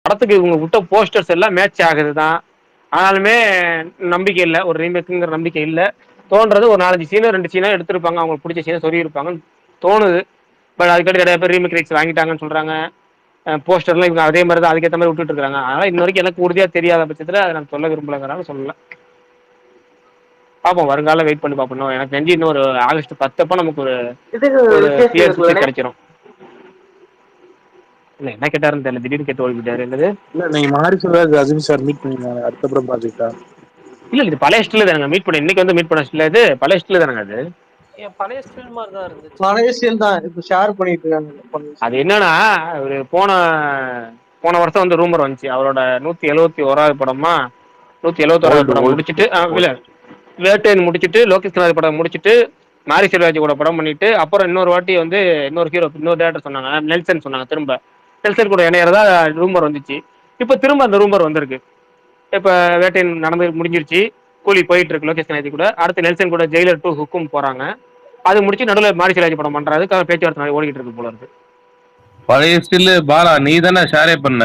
படத்துக்கு இவங்க விட்ட போஸ்டர்ஸ் எல்லாம் மேட்ச் ஆகுதுதான். ஆனாலுமே நம்பிக்கை இல்லை, ஒரு ரீமேக்குங்கிற நம்பிக்கை இல்லை. தோன்றது ஒரு 4-5 சீனோ 2 சீனோ எடுத்திருப்பாங்க, அவங்களுக்கு பிடிச்ச சீனை சொல்லியிருப்பாங்கன்னு தோணுது. பட் அதுக்கடுத்து நிறைய பேர் ரீமேக் ரைட்ஸ் வாங்கிட்டாங்கன்னு சொல்றாங்க. போஸ்டர்லாம் இவங்க அதே மாதிரி தான் அதுக்கேற்ற மாதிரி விட்டுட்டு இருக்காங்க. அதனால இன்ன வரைக்கும் எனக்கு உறுதியா தெரியாத பட்சத்தில் அதை நான் சொல்ல விரும்பலங்கிறாங்க, சொல்லல. பார்ப்போம், வருங்காலம் வெயிட் பண்ணி பார்ப்போம். எனக்கு தெரிஞ்சு இன்னும் ஒரு ஆகஸ்ட் 10 நமக்கு ஒரு கிளியர் சுவிட்ச் கிடைச்சிரும். இல்ல என்ன கேட்டாருன்னு தெரியல, திடீர்னு கேட்டு ஓடிட்டாரு. என்னது? இல்ல நீங்க மாரி செல்வராஜ் அஜிம் சார் மீட் பண்ணிருக்காங்க அடுத்த படம் ப்ராஜெக்டா? இல்ல இது பழைய ஸ்டில் தானங்க மீட் பண்ணி, இன்னைக்கு வந்து மீட் பண்ண ஸ்டில், இது பழைய ஸ்டில் தானங்க. அது பழைய ஸ்டில் மாதிரி தான் இருந்துச்சு. பழைய ஸ்டில் தான் இப்ப ஷேர் பண்ணிட்டு இருக்காங்க. அது என்னன்னா, ஒரு போன வருஷம் வந்து ரூமர் வந்துச்சு, அவரோட 171வது படமா 171வது படம் முடிச்சுட்டு, இல்ல வேட்டையன் முடிச்சுட்டு, லோகேஷ் கனகராஜ் படம் முடிச்சுட்டு, மாரி செல்வராஜ் கூட படம் பண்ணிட்டு, அப்புறம் இன்னொரு வாட்டி வந்து இன்னொரு ஹீரோ, இன்னொரு டேரக்டர் சொன்னாங்க, நெல்சன் சொன்னாங்க. திரும்ப நெல்சன் கூட இணையறதா ரூமர் வந்துச்சு. இப்ப திரும்ப அந்த ரூமர் வந்திருக்கு. இப்ப வேட்டையன் நடந்து முடிஞ்சிருச்சு, கூலி போயிட்டு இருக்கு லோகேஷ் கனகராஜ் கூட. அடுத்து நெல்சன் கூட ஜெயிலர் 2 ஹுக்கும் போறாங்க. அது முடிச்சு நடுவில் மாரி செல்வராஜ் படம் பண்றாரு, பேச்சுவார்த்தை ஓடிக்கிட்டு இருக்கு போல இருக்கு. பழைய ஸ்டில் பாலா நீ தானே ஷேரே பண்ண?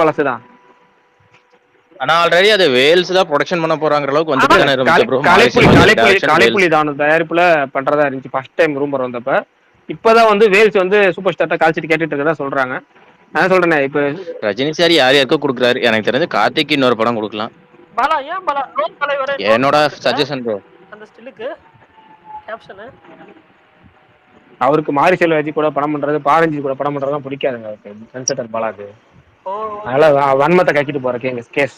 பழசுதான். ஆனா ஆல்ரெடி அது வேல்ஸ் தான் ப்ரொடக்ஷன் பண்ண போறாங்கற அளவுக்கு வந்து கலைப்புலி தான தயாரிப்புல பண்றதா இருந்துச்சு ஃபர்ஸ்ட் டைம் ரூமர் வந்தப்ப. இப்பதான் வந்து வேல்ஸ் வந்து சூப்பர் ஸ்டார்ட்ட கால்சிட்டு கேட்டுட்டு இருக்கதா சொல்றாங்க. நான் சொல்றேனே, இப்ப ரஜினி சார் யாருக்கோ கொடுக்குறாரு, எனக்கு தெரிஞ்சு கார்த்திக் இன்னொரு படம் கொடுக்கலாம். பாலா ஏன் பாலா ரோல் தலைவரே என்னோட சஜஷன் ப்ரோ. அந்த ஸ்டிலுக்கு கேப்ஷன் அவருக்கு மாரி செல்வராஜ் கூட படம் பண்றது, பாரஞ்சி கூட படம் பண்றதுலாம் பிடிக்காதுங்க அவருக்கு, சென்சேட்டர் பாலாக்கு. அதனால வன்மத்தை கக்கிட்டு போற கேஸ்.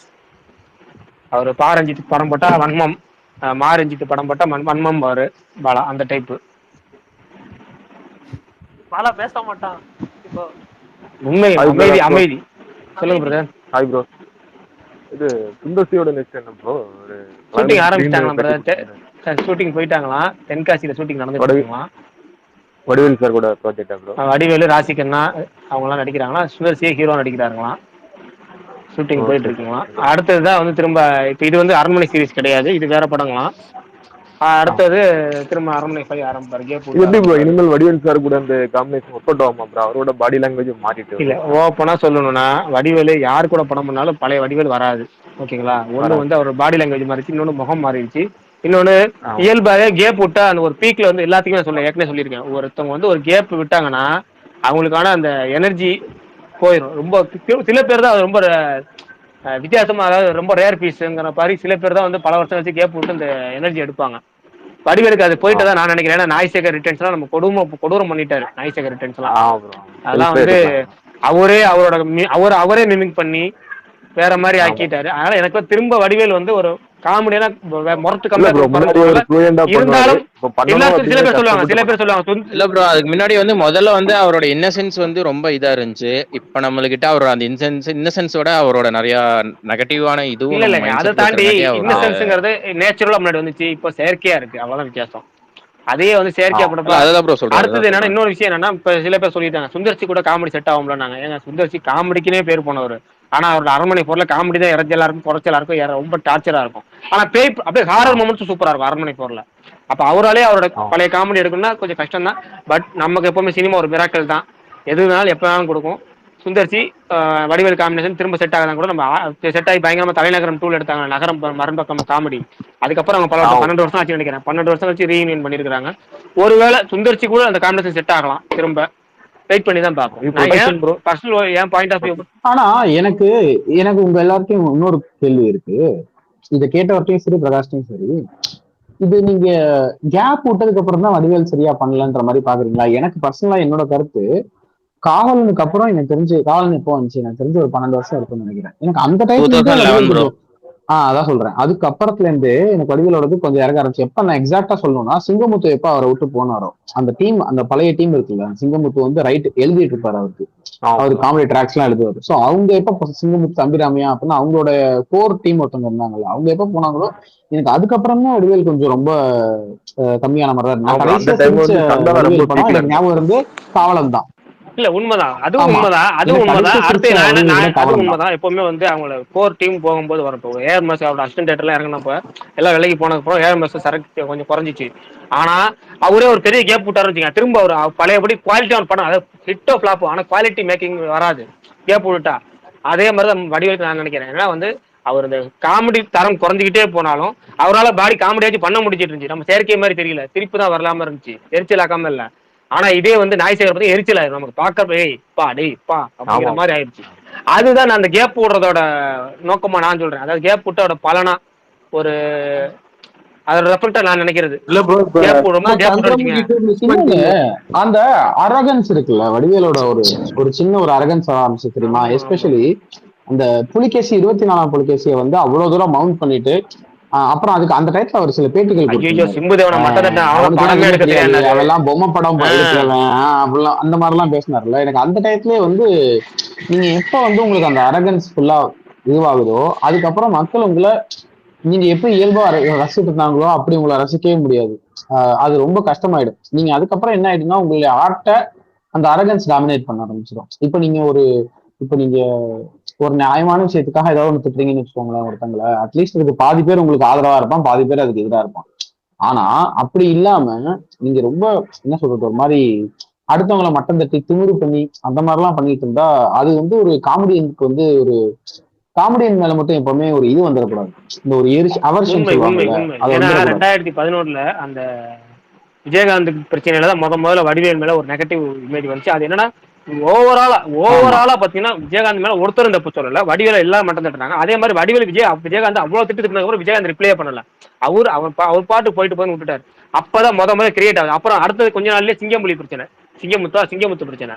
அவர் பாரஞ்சித்து படம் போட்டா வன்மம், மாரஞ்சித்து படம் போட்டா வன்மம் பாரு பாலா, அந்த டைப்பு. பாலா பேச மாட்டான் இப்போ. உண்மை, அமைதி. சொல்லுங்க பிரதர். Hi bro. இது சுந்தர்சியோட நெக்ஸ்ட் என்ன ப்ரோ? ஷூட்டிங் ஆரம்பிச்சிட்டாங்களா பிரதர்? ஷூட்டிங் போயிட்டாங்களாம், தென்காசியில ஷூட்டிங் நடந்துட்டு இருக்காங்களாம். வடிவேல் சார் கூட ப்ராஜெக்டா ப்ரோ? வடிவேலு, ராசிகண்ணா அவங்கலாம் நடிக்கிறாங்களா. சுந்தர்சியே ஹீரோ நடிக்கிறாங்களாம். ஷூட்டிங் போயிட்டு இருக்குங்களாம். அடுத்ததுதான் வந்து திரும்ப, இப்ப இது வந்து அரண்மனை சீரிஸ் கிடையாது, இது வேற படங்களாம். அடுத்தது திரும்ப அரண்மனை 5 ஆரம்பிப்பாரு. எப்படி ப்ரோ இனிமேல் வடிவேல் சார் கூட அந்த காம்பினேஷன் ஒர்க் அவுட் ஆகுமா ப்ரோ? அவரோட பாடி லாங்குவேஜ் மாறிட்டு இல்ல, ஓப்பனா சொல்லணும்னா வடிவேலு யாரு கூட படம் பண்ணாலும் பழைய வடிவேல் வராது. ஓகேங்களா? ஒண்ணு வந்து அவர் பாடி லாங்குவேஜ் மாறிச்சு, இன்னொன்னு முகம் மாறிடுச்சு, இன்னொன்னு இயல்பாவே கேப் விட்டா அந்த ஒரு பீக்ல வந்து எல்லாத்துக்குமே சொல்ல ஏற்கனவே சொல்லியிருக்கேன், ஒருத்தவங்க வந்து ஒரு கேப் விட்டாங்கன்னா அவங்களுக்கான அந்த எனர்ஜி போயிடும். ரொம்ப சில பேர் தான் ரொம்ப வித்தியாசமா, அதாவது ரொம்ப ரேர் பீஸ்ங்கிற மாதிரி சில பேர் தான் வந்து பல வருஷம் வச்சு கேப் விட்டு இந்த எனர்ஜி எடுப்பாங்க. வடிவேலுக்கு அது போயிட்டு தான் நான் நினைக்கிறேன். ஏன்னா நாய்சேகர் ரிட்டர்ன்ஸ்லாம் நம்ம கொடூரம் பண்ணிட்டாரு. நாய்சேகர் ரிட்டர்ன்ஸ்லாம் அதெல்லாம் வந்து அவரே மிமிக் பண்ணி வேற மாதிரி ஆக்கிட்டாரு. அதனால எனக்கு திரும்ப வடிவேல் வந்து ஒரு காமெடியான முரட்டு இருந்தாலும் சில பேர் சொல்லுவாங்க இல்ல ப்ரோ, அதுக்கு முன்னாடி வந்து முதல்ல வந்து அவரோட இன்னசென்ஸ் வந்து ரொம்ப இதா இருந்துச்சு. இப்ப நம்மகிட்ட அவரோட அந்த இன்னசென்ஸோட அவரோட நிறைய நெகட்டிவான இதுவும் இல்ல அதை தாண்டி இன்னசென்ஸ்ங்கிறது நேச்சுரலா முன்னாடி வந்துச்சு, இப்போ செயற்கையா இருக்கு, அவ்வளவுதான் வித்தியாசம். அதே வந்து செயற்கையா படப்ப. அடுத்தது என்னன்னா, இன்னொரு விஷயம் என்னன்னா, இப்ப சில பேர் சொல்லிட்டாங்க சுந்தர்சி கூட காமெடி செட் ஆகும்ல. நாங்க ஏங்க சுந்தர்சி காமெடிக்குனே பேர் போனவர், ஆனா அவரோட அரண்மனை போர்ல காமெடி தான் இறஞ்சலா இருக்கும், குறைச்சலா இருக்கும், ரொம்ப டார்ச்சரா இருக்கும். ஆனா பேய் அப்படியே ஹாரர் மொமெண்ட்ஸ் சூப்பரா இருக்கும் அரண்மனை போர்ல. அப்ப அவராலே அவரோட பழைய காமெடி எடுக்கணும்னா கொஞ்சம் கஷ்டம் தான். பட் நமக்கு எப்பவுமே சினிமா ஒரு மிராக்கல் தான், எது வேணாலும் எப்ப வேணாலும் கொடுக்கும். சுந்தர்சி வடிவேல் காம்பினேஷன் திரும்ப செட் ஆகாதான் கூட நம்ம செட் ஆகி பயங்கரமா தலைநகரம் 2 எடுத்தாங்க, நகரம் மரணபக்கம் காமெடி. அதுக்கப்புறம் அவங்க 12 வருஷம் ஆச்சு நினைக்கிறேன், 12 வருஷம் வச்சு ரீயூனியன் பண்ணிருக்காங்க. ஒருவேளை சுந்தர்சி கூட அந்த காம்பினேஷன் செட் ஆகலாம், திரும்ப வெயிட் பண்ணி தான் பார்ப்போம். என் பாயிண்ட் ஆஃப் வியூ. ஆனா எனக்கு உங்க எல்லாருக்கும் இன்னொரு கேள்வி இருக்கு. இதை கேட்டவர்கிட்டையும் சரி, பிரகாஷ்டையும் சரி, இது நீங்க கேப் விட்டதுக்கு அப்புறம் தான் வடிவேல் சரியா பண்ணலன்ற மாதிரி பாக்குறீங்களா? எனக்கு பர்சனலா என்னோட கருத்து, காவலனுக்கு அப்புறம் எனக்கு தெரிஞ்சு, காவலன் எப்போ வந்துச்சு எனக்கு தெரிஞ்சு ஒரு 12 வருஷம் இருக்கும்னு நினைக்கிறேன். எனக்கு அந்த டைம் அதான் சொல்றேன், அதுக்கு அப்புறத்துல இருந்து எனக்கு வடிவேலோடது கொஞ்சம் இறங்க ஆரம்பிச்சு. எப்ப நான் எக்ஸாக்டா சொல்லணும்னா, சிங்கமுத்து எப்ப அவரை விட்டு போனாரோ, அந்த டீம், அந்த பழைய டீம் இருக்குல்ல, சிங்கமுத்து வந்து ரைட் எழுதிட்டு இருப்பாரு, அவருக்கு காமெடி ட்ராக்ஸ் எல்லாம் எழுதுவாரு. சோ அவங்க எப்ப சிங்கமுத்து, தம்பிராமையா அப்படின்னா அவங்களோட கோர் டீம் ஒருத்தவங்க இருந்தாங்கல்ல, அவங்க எப்ப போனாங்களோ எனக்கு அதுக்கப்புறம் தான் வடிவேல் கொஞ்சம் ரொம்ப கம்மியான மாதிரி தான். ஞாபகம் இருந்து காவலன் தான். இல்ல உண்மைதான், அதுவும் உண்மைதான், அதுவும் உண்மைதான். அடுத்து அதுவும் உண்மைதான். எப்பவுமே வந்து அவங்களோட கோர் டீம் போகும்போது வரப்போ ஏஆர் மாஸ் அவரோட அசிஸ்டன்ட் டேரக்டர்லாம் இறங்கினப்ப எல்லாம் விலைக்கு போனதுக்கப்புறம் ஏஆர் மாஸ் சரக்கு கொஞ்சம் குறைஞ்சிச்சு. ஆனா அவரே ஒரு பெரிய கேப் விட்டாரு வச்சுங்க, திரும்ப அவர் பழையபடி குவாலிட்டியான படம், அதாவது ஹிட்டோ ஃபிளாப்போ, ஆனா குவாலிட்டி மேக்கிங் வராது கேப் விட்டா. அதே மாதிரிதான் வடிவேலுக்கு நான் நினைக்கிறேன். ஏன்னா வந்து அவர் இந்த காமெடி தரம் குறைஞ்சிக்கிட்டே போனாலும் அவரால் பாடி காமெடியாச்சும் பண்ண முடிச்சிட்டு இருந்துச்சு. நம்ம செயற்கை மாதிரி தெரியல, சிரிப்பு தான் வரலாம இருந்துச்சு, எரிச்சல் ஆக்காம இல்ல. ஆனா இதே வந்து நாய் சேகர் பத்தி எரிச்சல் ஆயிரும் நமக்கு பாக்க, பா அப்படிங்கிற மாதிரி ஆயிடுச்சு. அதுதான் நான் அந்த கேப் விடுறதோட நோக்கமா நான் சொல்றேன். அதாவது கேப் விட்டோட பலனா ஒரு அதோட ரெஃபெக்டா நான் நினைக்கிறது. இல்ல ப்ரோ, அந்த அரகன்ஸ் இருக்குல்ல வடிவேலோட, ஒரு சின்ன ஒரு அரகன்ஸ் ஆரம்பிச்சு தெரியுமா? எஸ்பெஷலி அந்த புலிகேசி 24ஆம் புலிகேசியை வந்து அவ்வளவு தூரம் மவுண்ட் பண்ணிட்டு அப்புறம் அதுக்கு அந்த டைத்துல அவர் சில பேட்டிகள் அவெல்லாம் பொம்மை படம் அப்படிலாம் அந்த மாதிரி எல்லாம் பேசினார்ல. எனக்கு அந்த டயத்துலயே வந்து நீங்க எப்ப வந்து உங்களுக்கு அந்த அரகன்ஸ் ஃபுல்லா இதுவாகுதோ அதுக்கப்புறம் மக்கள் உங்களை நீங்க எப்படி இயல்பா ரசிச்சுட்டு இருந்தாங்களோ அப்படி உங்களை ரசிக்கவே முடியாது. அது ரொம்ப கஷ்டமாயிடும். நீங்க அதுக்கப்புறம் என்ன ஆயிடுன்னா உங்களுடைய ஆர்ட்டை அந்த அரகன்ஸ் டாமினேட் பண்ண ஆரம்பிச்சிடும். இப்ப நீங்க ஒரு நியாயமான விஷயத்துக்காக ஏதாவது ஒன்று திட்டுறீங்கன்னு வச்சுக்கோங்களேன் ஒருத்தங்களை, அட்லீஸ்ட் இதுக்கு பாதி பேர் உங்களுக்கு ஆதரவா இருப்பான், பாதி பேர் அதுக்கு எதிராக இருப்பான். ஆனா அப்படி இல்லாம நீங்க ரொம்ப என்ன சொல்றது, ஒரு மாதிரி அடுத்தவங்களை மட்டம் தட்டி திமிரு பண்ணி அந்த மாதிரிலாம் பண்ணிட்டு இருந்தா அது வந்து ஒரு காமெடியனுக்கு வந்து ஒரு காமெடியன் மேல மட்டும் எப்பவுமே ஒரு இது வந்துடக்கூடாது. இந்த ஒரு அவர்ஷன் சொல்லுவாங்க. 2011 அந்த விஜயகாந்த் பிரச்சனையிலதான் முதல்ல வடிவேல் மேல ஒரு நெகட்டிவ் இமேஜ் வந்துச்சு. அது என்னன்னா ஓவராலா பாத்தீங்கன்னா விஜயகாந்த் மேல ஒருத்தரும் தப்பு சொல்லல, வடிவேல எல்லாரும் மட்டும் தட்டுறாங்க. அதே மாதிரி வடிவேல் விஜயகாந்த் அவ்வளவு திட்டு விஜயகாந்த் ரிப்ளே பண்ணல. அவர் பாட்டு போயிட்டு போய் விட்டுட்டாரு. அப்பதான் முதல்ல கிரியேட் ஆகுது. அப்புறம் அடுத்தது கொஞ்ச நாள்லயே சிங்கம்புலி பிரச்சனை, சிங்கமுத்து பிரச்சனை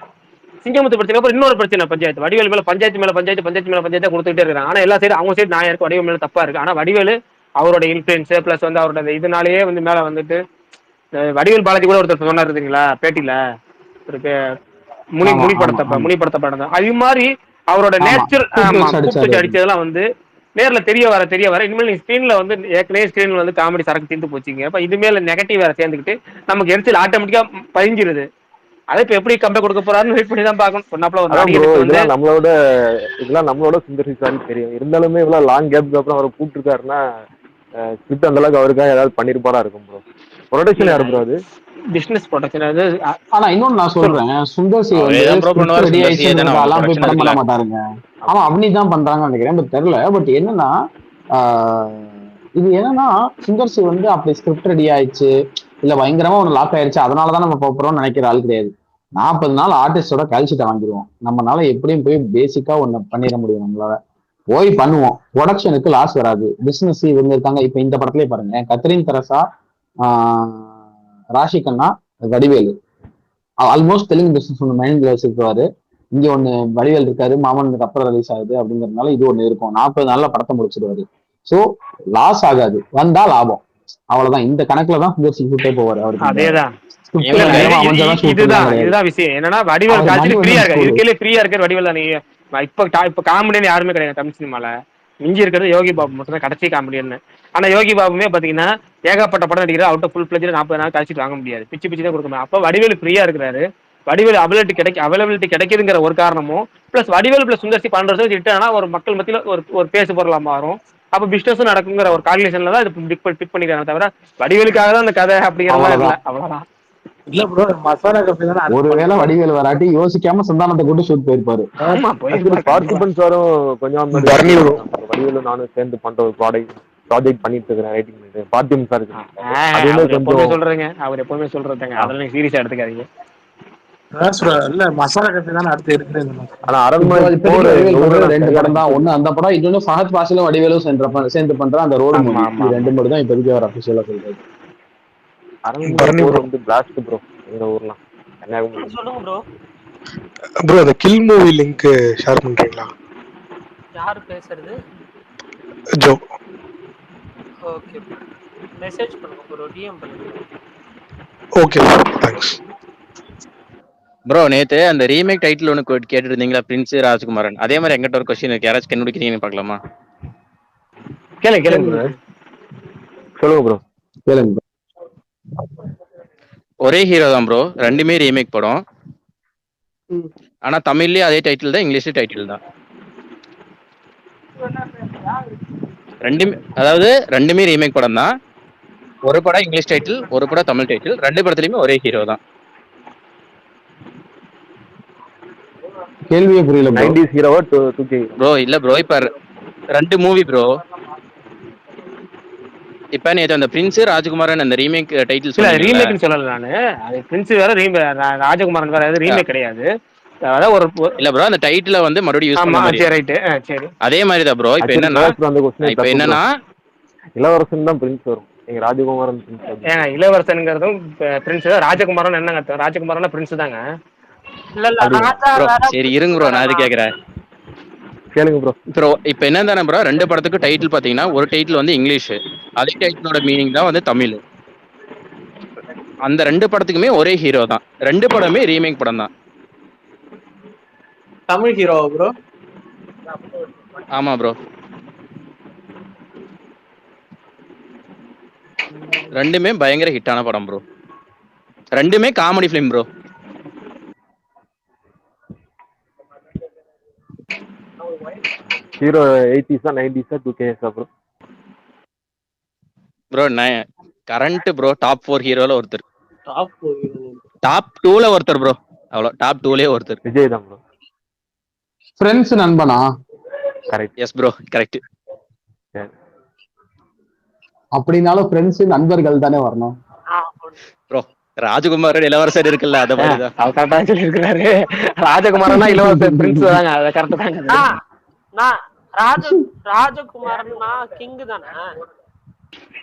அப்புறம் இன்னொரு பிரச்சனை பஞ்சாயத்து. வடிவேல் மேல பஞ்சாயத்து கொடுத்துட்டே இருக்காங்க. ஆனா எல்லா சைடு அவங்க சைடு நான் இருக்கு, வடிவேல் மேல தப்பா இருக்கு. ஆனா வடிவேலு அவரோட இன்ஃபுளுன்ஸ் பிளஸ் வந்து அவரோட இதனாலேயே வந்து மேல வந்துட்டு வடிவேல் பாலாஜி கூட ஒருத்தர் சொன்னார் இருந்தீங்களா பேட்டியில, முனிப்படத்த படம் அது மாதிரி அவரோட நேச்சர் அடிச்சதெல்லாம் வந்து நேர்ல தெரிய வர இனிமேல் நீங்க ஸ்கிரீன்ல வந்து ஏற்கனவே ஸ்கிரீன்ல வந்து காமெடி சரக்கு தீர்ந்து போச்சுங்க. அப்ப இது மேல நெகட்டிவ் வேற சேர்ந்துக்கிட்டு நமக்கு எரிச்சல் ஆட்டோமேட்டிக்கா பதிஞ்சிருது. அதை இப்ப எப்படி கம்பேர் கொடுக்க போறாருன்னு வெயிட் பண்ணி தான் பார்க்கணும். சொன்னாப்ல நம்மளோட சுந்தர் சி தெரியும். இருந்தாலுமே இவ்வளவு லாங் கேப்க்கு அப்புறம் அவர் கூப்பிட்டுருக்காருன்னா ஸ்கிரிப்ட் அந்த அளவுக்கு அவருக்காக ஏதாவது பண்ணிருப்பாரா இருக்கும் ப்ரோ. ப்ரொடக்ஷன் யாரு ப்ரோ? அது பிசினஸ் ப்ரொடக்ஷன். அது ஆனா இன்னொன்னு நான் சொல்றேன், சுந்தர் சி போய் படம் பண்ண மாட்டாருங்க. ஆமா அப்படிதான் பண்றாங்கன்னு நினைக்கிறேன், பட் தெரியல. பட் என்னன்னா இது என்னன்னா சுந்தர் சி வந்து அப்படி ஸ்கிரிப்ட் ரெடி ஆயிடுச்சு இல்ல பயங்கரமா ஒன்று லாக் ஆயிடுச்சு அதனாலதான் நம்ம போறோம்னு நினைக்கிற ஆள் கிடையாது. 40 நாள் ஆர்டிஸ்டோட கல்ச்சரை வாங்கிடுவோம். நம்மளால எப்படியும் போய் பேசிக்கா ஒண்ணு பண்ணிட முடியும். நம்மளால போய் பண்ணுவோம். ப்ரொடக்ஷனுக்கு லாஸ் வராது. பிசினஸ் இவங்க இருக்காங்க. இப்ப இந்த படத்துலயே பாருங்க, கத்ரீன் தெரசா, ராஷி கண்ணா, வடிவேலு ஆல்மோஸ்ட் தெலுங்கு பிசினஸ் ஒன்று மைண்ட்ல வச்சிருக்காரு. இங்க ஒண்ணு வடிவேல் இருக்காரு, மாமனுக்கு அப்புறம் ரிலீஸ் ஆகுது அப்படிங்கறதுனால இது ஒண்ணு இருக்கும். 40 நாள்ல படத்தை முடிச்சிருவாரு. சோ லாஸ் ஆகாது, வந்தா லாபம், அவ்வளவுதான். இந்த கணக்குலதான் சுந்தர் போவாரு அவருக்கு. அதேதான் இதுதான் விஷயம். என்னன்னா வடிவேல் ஃப்ரீயா இருக்காரு. வடிவேல் இப்ப காமெடின்னு யாருமே கிடையாது தமிழ் சினிமால. மிஞ்சி இருக்கிறது யோகி பாபு மட்டும் தான் கடைசி காமெடியன்னு. ஆனா யோகி பாபுமே பாத்தீங்கன்னா ஏகப்பட்ட படம் நடிக்கிறார். அவுட் ஃபுல் பிளேஜ்ல 40 நாள் கழிச்சிட்டு வாங்க முடியாது, பிச்சு தான் கொடுக்க முடியும். அப்ப வடிவேல் ஃப்ரீயா இருக்கிறாரு. வடிவேல் அவைலபிலிட்டி கிடைக்குதுங்கிற ஒரு காரணமும் பிளஸ் வடிவேல் பிளஸ் சுந்தர்சி 12 வருஷம் இட்டானா ஒரு மக்கள் மத்தியில ஒரு பேசு பொருளா மாறும். அப்ப பிசினஸும் நடக்குங்கிற ஒரு கால்குலேஷன்ல தான் இது பிக் பண்ணிக்கிறாங்க. தவிர வடிவேலுக்காக தான் அந்த கதை அப்படிங்கிற மாதிரி இல்ல. அவ்வளவுதான். இல்ல ப்ரோ, மசாலா கம்பெனி தான. ஒருவேளை வடிவேல் வராட்டி யோசிக்காம சந்தானத்தை கூட்டு ஷூட் போயிருப்பாரு. பார்த்திபன் சாரும் கொஞ்சம் வடிவேலும் நானும் சேர்ந்து பண்ற ஒரு ப்ராஜெக்ட் பண்ணிட்டு இருக்கிறேன், ரைட்டிங் பண்ணிட்டு. பார்த்திபன் சார் எப்பவுமே சொல்றேங்க, அவர் எப்பவுமே சொல்றதுங்க, அதெல்லாம் நீங்க சீரியஸா எடுத்துக்காதீங்க. இல்ல மசாலா கம்பெனி தான அடுத்து இருக்கு. ஆனா அரண்மனை 2 படம் தான். ஒண்ணு அந்த படம், இன்னொன்னு ஃபஹத் ஃபாசிலும் வடிவேலும் சேர்ந்து பண்ற அந்த ரோடு மூவி. 2 மட்டும் தான் இப்போதைக்கு அவர் அபிஷியலா சொல்றாரு. அரண்மனை வந்து பிளாஸ்ட் ப்ரோ எங்க ஊர்லாம். சொல்லுங்க ப்ரோ. ப்ரோ அந்த கில் மூவி லிங்க் ஷேர் பண்றீங்களா? யார் பேசுறது? ஜோ. ஓகே, மெசேஜ் பண்ணுங்க ப்ரோ, டிஎம் பண்ணுங்க. Okay thanks bro. நேத்து அந்த ரீமேக் டைட்டில் ஒன்று கேட்டு இருந்தீங்களா, பிரின்ஸ் ராஜ்குமாரன். அதே மாதிரி எங்கிட்ட ஒரு கொஸ்டின் இருக்கு, யாராச்சும் கண்டுபிடிக்கிறீங்கன்னு பார்க்கலாமா? கேளுங்க சொல்லுங்க ப்ரோ. கேளுங்க. ஒரே ஹீரோ தான் ப்ரோ, 2மே ரீமேக் படம். ஆனா தமிழ்லயே அதே டைட்டில் தான், இங்கிலீஷ்லயும் டைட்டில் தான். ரெண்டுமே, அதாவது ரெண்டுமே ரீமேக் படம் தான். ஒரு படம் இங்கிலீஷ் டைட்டில், ஒரு படம் தமிழ் டைட்டில். ரெண்டு படத்துலயுமே ஒரே ஹீரோ தான். கேள்வியே புரியல bro. 90s ஹீரோவா 2K ப்ரோ இல்ல ப்ரோ, இப்ப ரெண்டு மூவி ப்ரோ. இப்ப நேத்து அந்த பிரின்ஸ் ராஜகுமாரன் அந்த ரீமேக் டைட்டில் இல்ல ரீமேக்னு சொல்லல நானு. அது பிரின்ஸ் வேற ராஜகுமாரன் வேற, அது ரீமேக் கிடையாது. அதான் ஒரு இல்ல ப்ரோ, அந்த டைட்டில வந்து மறுபடியும் யூஸ் பண்ண மாதிரி. சரி ரைட் சரி. அதே மாதிரி தான் ப்ரோ. இப்ப என்னன்னா இளவரசன் தான் பிரின்ஸ் வரும். நீங்க ராஜகுமாரன் பிரின்ஸ். ஏங்க இளவரசன்ங்கிறதும் பிரின்ஸ், ராஜகுமாரன் என்னங்க அர்த்தம்? ராஜகுமாரன் பிரின்ஸ் தாங்க. சரி இருங்க ப்ரோ, நான் அது கேக்குறேன். கேளுங்க ப்ரோ. ப்ரோ இப்ப என்னதானே ப்ரோ, ரெண்டு படத்துக்கு டைட்டில் பாத்தீங்கன்னா ஒரு டைட்டில் வந்து இங்கிலீஷ், அதே டைட்டிலோட மீனிங் தான் வந்து தமிழ். அந்த ரெண்டு படத்துக்குமே ஒரே ஹீரோ தான். ரெண்டு படமே ரீமேக் படம் தான். தமிழ் ஹீரோவா ப்ரோ? ஆமா ப்ரோ, ரெண்டுமே பயங்கர ஹிட்டான படம் ப்ரோ. ரெண்டுமே comedy film bro. Hero 80s 90s 2K bro. Bro current bro top 4 ஹீரோல ஒருத்தர். டாப் 2ல ஒருத்தர் ப்ரோ. அவ்வளவு டாப் 2லயே ஒருத்தர். விஜய் தான் ப்ரோ. ஃப்ரெண்ட்ஸ் நண்பனா? கரெக்ட். Yes bro, correct. அப்படினாலும் ஃப்ரெண்ட்ஸ் நண்பர்கள் தானே வரணும் ப்ரோ. ராஜகுமாரன் இளவரசர் இருக்குல்ல, அத மாதிரி தான். அவர் கரெக்டா சொல்லிருக்காரு. ராஜகுமாரனா இளவரசர் பிரின்ஸ் தாங்க, அத கரெக்ட் தாங்க. நான் ராஜகுமாரன்னா கிங் தானே?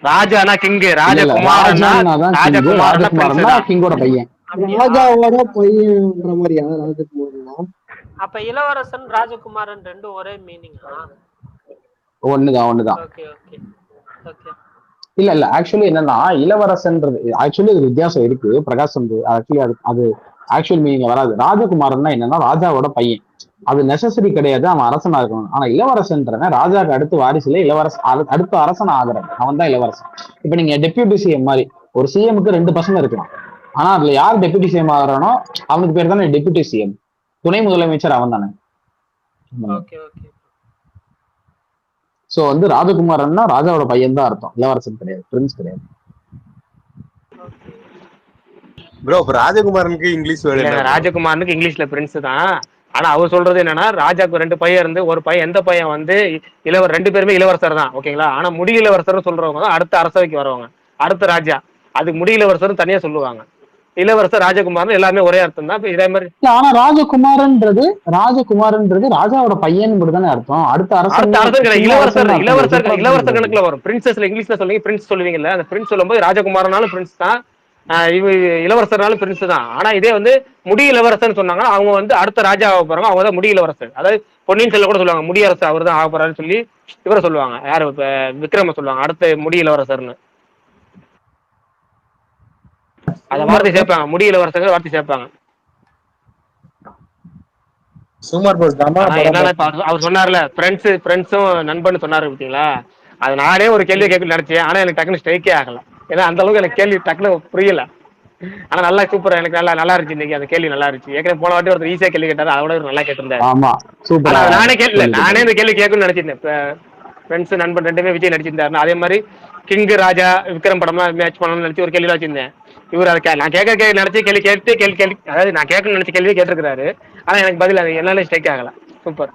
ராஜானா கிங், ராஜகுமாரனா கிங்கோட பையன். ராஜாவோட பையன்ற மாதிரியா ராஜகுமாரனா? அப்ப இளவரசன் ராஜகுமாரன் ரெண்டும் ஒரே மீனிங்கா? ஒண்ணுதான். Okay okay okay. இல்ல ஆக்சுவலி என்னன்னா, இளவரசன்றது ஆக்சுவலி ஒரு வித்தியாசம் இருக்கு பிரகாஷ். ஆக்சுவலி அது ஆக்சுவல் மீனிங் வராது. ராஜகுமாரன் என்னன்னா ராஜாவோட பையன், அது நெசசரி கிடையாது, அவன் அரசனா இருக்கணும். ஆனா இளவரசன்றவன் ராஜாக்கு அடுத்து வாரிசுல இளவரசன், அடுத்த அரசன் ஆகிறான், அவன் தான் இளவரசன். இப்ப நீங்க டெப்யூட்டி சிஎம் மாதிரி ஒரு சிஎம்க்கு 2 பசங்க இருக்கலாம். ஆனா அதுல யார் டெப்யூட்டி சிஎம் ஆகிறானோ அவனுக்கு பேர் தானே டெப்யூட்டி சிஎம், துணை முதலமைச்சர் அவன் தானே. சோ வந்து ராஜகுமாரன்னா ராஜாவோட பையன் தான் அர்த்தம், இளவரசன் கிடையாது, பிரின்ஸ் கிடையாது. ப்ரோ ராஜகுமாரனுக்கு இங்கிலீஷ் வேர்டு? ராஜகுமாரனுக்கு இங்கிலீஷ்ல பிரின்ஸ் தான். ஆனா அவர் சொல்றது என்னன்னா, ராஜாக்கு 2 பையன் இருந்து ஒரு பையன், எந்த பையன் வந்து 2 பேருமே இளவரசர் தான், ஓகேங்களா. ஆனா முடி இளவரசர் சொல்றவங்க தான் அடுத்த அரசவைக்கு வரவங்க, அடுத்த ராஜா. அதுக்கு முடி இளவரசர் தனியா சொல்லுவாங்க. இளவரசர் ராஜகுமாரன் எல்லாமே ஒரே அர்த்தம் தான். இதே மாதிரி ஆனா ராஜகுமாரன்றது ராஜாவோட பையன் தானே அர்த்தம். அடுத்த அரசன் இளவரசர் கணக்குல வரும். பிரின்சஸ்ல இங்கிலீஷ்ல சொல்லுவீங்க, பிரின்ஸ் சொல்லுவீங்கல்ல, அந்த பிரின்ஸ் சொல்லும்போது ராஜகுமாரனாலும் பிரின்ஸ் தான், இளவரசர்னாலும் பிரின்ஸ் தான். ஆனா இதே வந்து முடி இளவரசர் சொன்னாங்கன்னா அவங்க வந்து அடுத்த ராஜா ஆக போறாங்க, அவங்க தான் முடி இளவரசர். அதாவது பொன்னியின் செல்வன் கூட சொல்லுவாங்க முடியரசர் அவர் தான் ஆக போறாருன்னு சொல்லி இவரை சொல்லுவாங்க, யாரு விக்ரம சொல்லுவாங்க அடுத்த முடி இளவரசர்னு. அத வார்த்தை சேர்ப்பாங்க, முடி இளவரசர் வார்த்தை சேர்ப்பாங்க. அவர் சொன்னார்ல ஃப்ரெண்ட்ஸும் நண்பன் சொன்னாரு பார்த்தீங்களா, அது நானே ஒரு கேள்வி கேட்க நினைச்சேன். ஆனா எனக்கு டக்குனு ஸ்ட்ரைக்கே ஆகல, ஏன்னா அந்த அளவுக்கு எனக்கு கேள்வி டக்குனு புரியல. ஆனா நல்லா சூப்பரா, எனக்கு நல்லா இருந்துச்சு இன்னைக்கு அந்த கேள்வி, நல்லா இருந்துச்சு. ஏற்கனவே போன வாட்டி ஒருத்தர் ஈஸியா கேள்வி கேட்டாரு, அதோட நல்லா கேட்டிருந்தாரு. நானே இந்த கேள்வி கேட்கணும்னு நினைச்சிருந்தேன். ஃப்ரெண்ட்ஸ் நண்பன் ரெண்டுமே விஜய் நடிச்சிருந்தாருன்னா, அதே மாதிரி கிங் ராஜா விக்ரம் படம்லாம் மேட்ச் பண்ணணும்னு நினைச்சு ஒரு கேள்வி வச்சிருந்தேன். இவர் அதை நான் கேட்க நினைச்சு கேள்வி அதாவது நான் கேட்கணும்னு நினைச்ச கேள்வியே கேட்டிருக்காரு. ஆனா எனக்கு பதில் அது என்னால ஸ்ட்ரைக் ஆகல. சூப்பர்,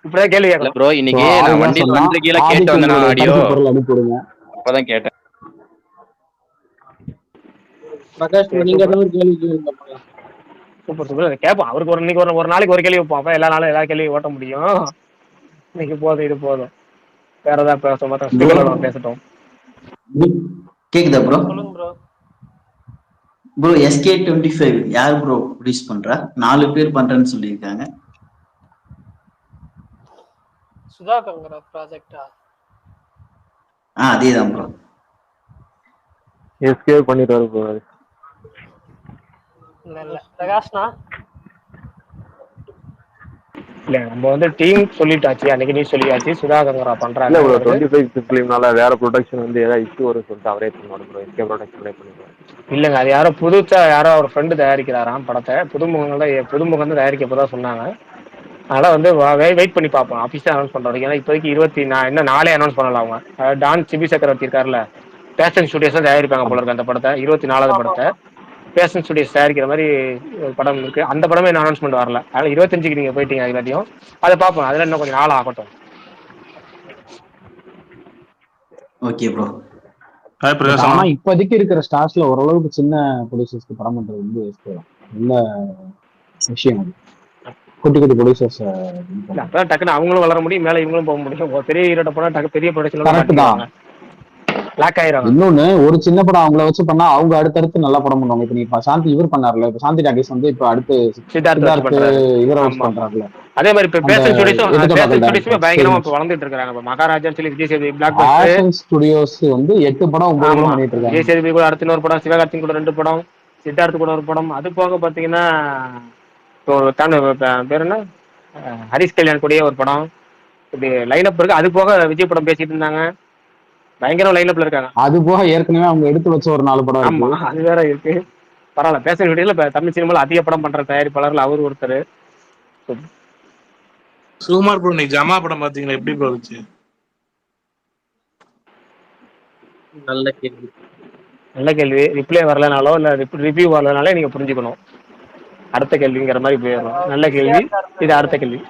இப்பதான் கேள்வி கேட்கல ப்ரோ. இன்னைக்கு நான் வண்டியில வந்து கீழே கேட்டு வந்தேன் ஆடியோ, அப்பதான் கேட்டேன். சூப்பர் சூப்பர், கேட்போம். அவருக்கு இன்னைக்கு ஒரு நாளைக்கு ஒரு கேள்வி வைப்போம், அப்ப எல்லா நாளும் எல்லா கேள்வியும் ஓட்ட முடியும். இன்னைக்கு போதும், இது போதும். வேற ஏதாவது பேசட்டும். கேக்குதா ப்ரோ? சொல்லுங்க ப்ரோ. ப்ரோ SK25 யார் ப்ரோ ப்ரொடியூஸ் பண்றா? 4 பேர் பண்றேன்னு சொல்லியிருக்காங்க. சுதா கங்கரா ப்ராஜெக்டா? அதேதான் ப்ரோ. SK பண்ணிட்டாரு ப்ரோ. இல்ல பிரகாஷ்னா இல்ல நம்ம வந்து டீம் சொல்லிட்டாச்சு, அன்னைக்கு நீ சொல்லியாச்சு, சுதாகர் பண்றாங்க. இல்ல ப்ரோ 25 ஃபிலிம்னால வேற ப்ரொடக்ஷன் வந்து ஏதாவது இஷ்யூ வரும் சொல்லிட்டு அவரே பண்ணுவாரு ப்ரோ. எஸ்கே ப்ரொடக்ஷனே பண்ணிடுவாரு. இல்லங்க, அது யாரோ புதுசா யாரோ ஒரு ஃப்ரெண்டு தயாரிக்கிறாராம் படத்தை. புதுமுகம் தான் தயாரிக்க போதா சொன்னாங்க. அதனால வந்து வெயிட் பண்ணி பார்ப்போம் ஆஃபீஸாக அனௌன்ஸ் பண்ற வரைக்கும். ஏன்னா இப்போதைக்கு இன்னும் நாளே அனௌன்ஸ் பண்ணலாம் அவங்க. டான் சிபி சக்கரவர்த்தி இருக்காருல்ல, பேஷன் ஸ்டுடியோஸ் தான் தயாரிப்பாங்க போல இருக்கு அந்த படத்தை. 24வது படத்தை பேஷன் ஸ்டுடியோஸ் தயாரிக்கிற மாதிரி ஒரு படம் இருக்கு. அந்த படமே இன்னும் அனௌன்ஸ்மெண்ட் வரல. அதனால 25க்கு நீங்க போயிட்டீங்க. அது எல்லாத்தையும் அதை பார்ப்போம். அதில் இன்னும் கொஞ்சம் நாள் ஆகட்டும். Okay bro. ஆனா இப்போதைக்கு இருக்கிற ஸ்டார்ஸ்ல ஓரளவுக்கு சின்ன ப்ரொடியூசர்ஸ்க்கு படம் பண்றது வந்து நல்ல விஷயம். அது குட்டி குட்டி ப்ரொடியூசர்ஸ் அப்பதான் டக்குன்னு அவங்களும் வளர முடியும், மேல இவங்களும் போக முடியும். பெரிய ஹீரோட்ட போனா டக்கு பெரிய ப்ரொடக்ஷன் கரெக்ட் தான். லாக் ஆயிரும். இன்னொன்னு, ஒரு சின்ன படம் அவங்கள வச்சு பண்ணா அவங்க அடுத்தடுத்து நல்லா படம் பண்ணுவாங்க. இப்ப நீ சாந்தி இவர் பண்ணார்ல, இப்ப சாந்தி டாக்கிஸ் வந்து இப்ப அடுத்து சித்தார்த் இவரை வச்சு பண்றாருல. அதே மாதிரி இப்ப பேஷன் ஸ்டுடியோஸ் பயங்கரமா வளர்ந்துட்டு இருக்காங்க. மகாராஜா சொல்லி Vijay Sethupathi black Passion Studios வந்து 8 படம் 9 படம் பண்ணிட்டு இருக்காங்க. விஜய் சேதுபதி கூட அடுத்த ஒரு படம், சிவகார்த்திகேயன் கூட 2 படம், சித்தார்த் கூட ஒரு படம். அது போக பாத்தீங்கன்னா பேர் என்ன, ஹரிஷ் கல்யாண் கூடயே ஒரு படம். இப்படி லைனப் இருக்கு. அது போக விஜய் படம் பேசிட்டு இருந்தாங்க. பயங்கர லைனப்ல இருக்காங்க. அது போக ஏற்கனவே அவங்க எடுத்து வச்ச ஒரு 4 படம். ஆமா, அது வேற இருக்கு. பரவாயில்ல. பேஷன் ஸ்டுடியோல இப்ப தமிழ் சினிமால அதிக படம் பண்ற தயாரிப்பாளர்கள் அவர் ஒருத்தர். சுகுமார் ப்ரோ, நீ ஜமா படம் பாத்தீங்களா? எப்படி ப்ரோ இருந்துச்சு? நல்ல கேள்வி. ரிப்ளை வரலனாலோ இல்ல ரிவ்யூ வரலனாலே நீங்க புரிஞ்சுக்கணும். அடுத்த கேள்விங்கிற மாதிரி போயிடும். நல்ல கேள்வி, இது அடுத்த கேள்வி.